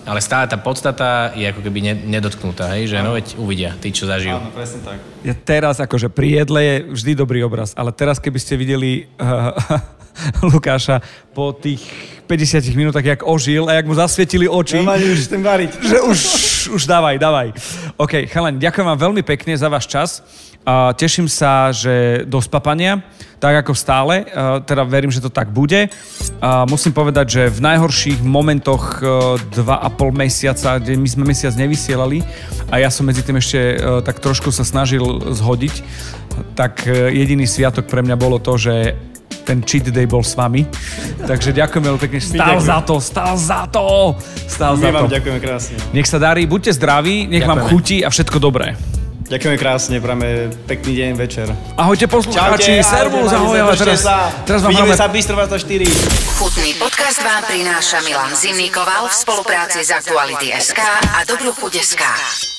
Ale stále tá podstata je ako keby nedotknutá, hej? Že no veď uvidia, tí, čo zažijú. Áno, presne tak. Ja teraz, akože pri jedle je vždy dobrý obraz, ale teraz, keby ste videli Lukáša po tých 50 minútach, jak ožil a jak mu zasvietili oči. No, už chcem variť. Že už dávaj. OK, chalani, ďakujem vám veľmi pekne za váš čas. Teším sa, že do spapania, tak ako stále. Teda verím, že to tak bude. Musím povedať, že v najhorších momentoch 2,5 mesiaca, kde my sme mesiac nevysielali a ja som medzi tým ešte tak trošku sa snažil zhodiť, tak jediný sviatok pre mňa bolo to, že ten cheat day bol s vami. Takže ďakujem veľmi pekne. Stál za to. My vám ďakujeme krásne. Nech sa darí, buďte zdraví, nech vám chutí a všetko dobré. Ďakujeme krásne, prajeme pekný deň, večer. Ahojte poslucháči, servus, ahoj. Teraz vám vidíme sa Bistro 24. Chutný podcast vám prináša Milan Zimnikoval v spolupráci s Aktuality.sk a Dobrú chuť.sk.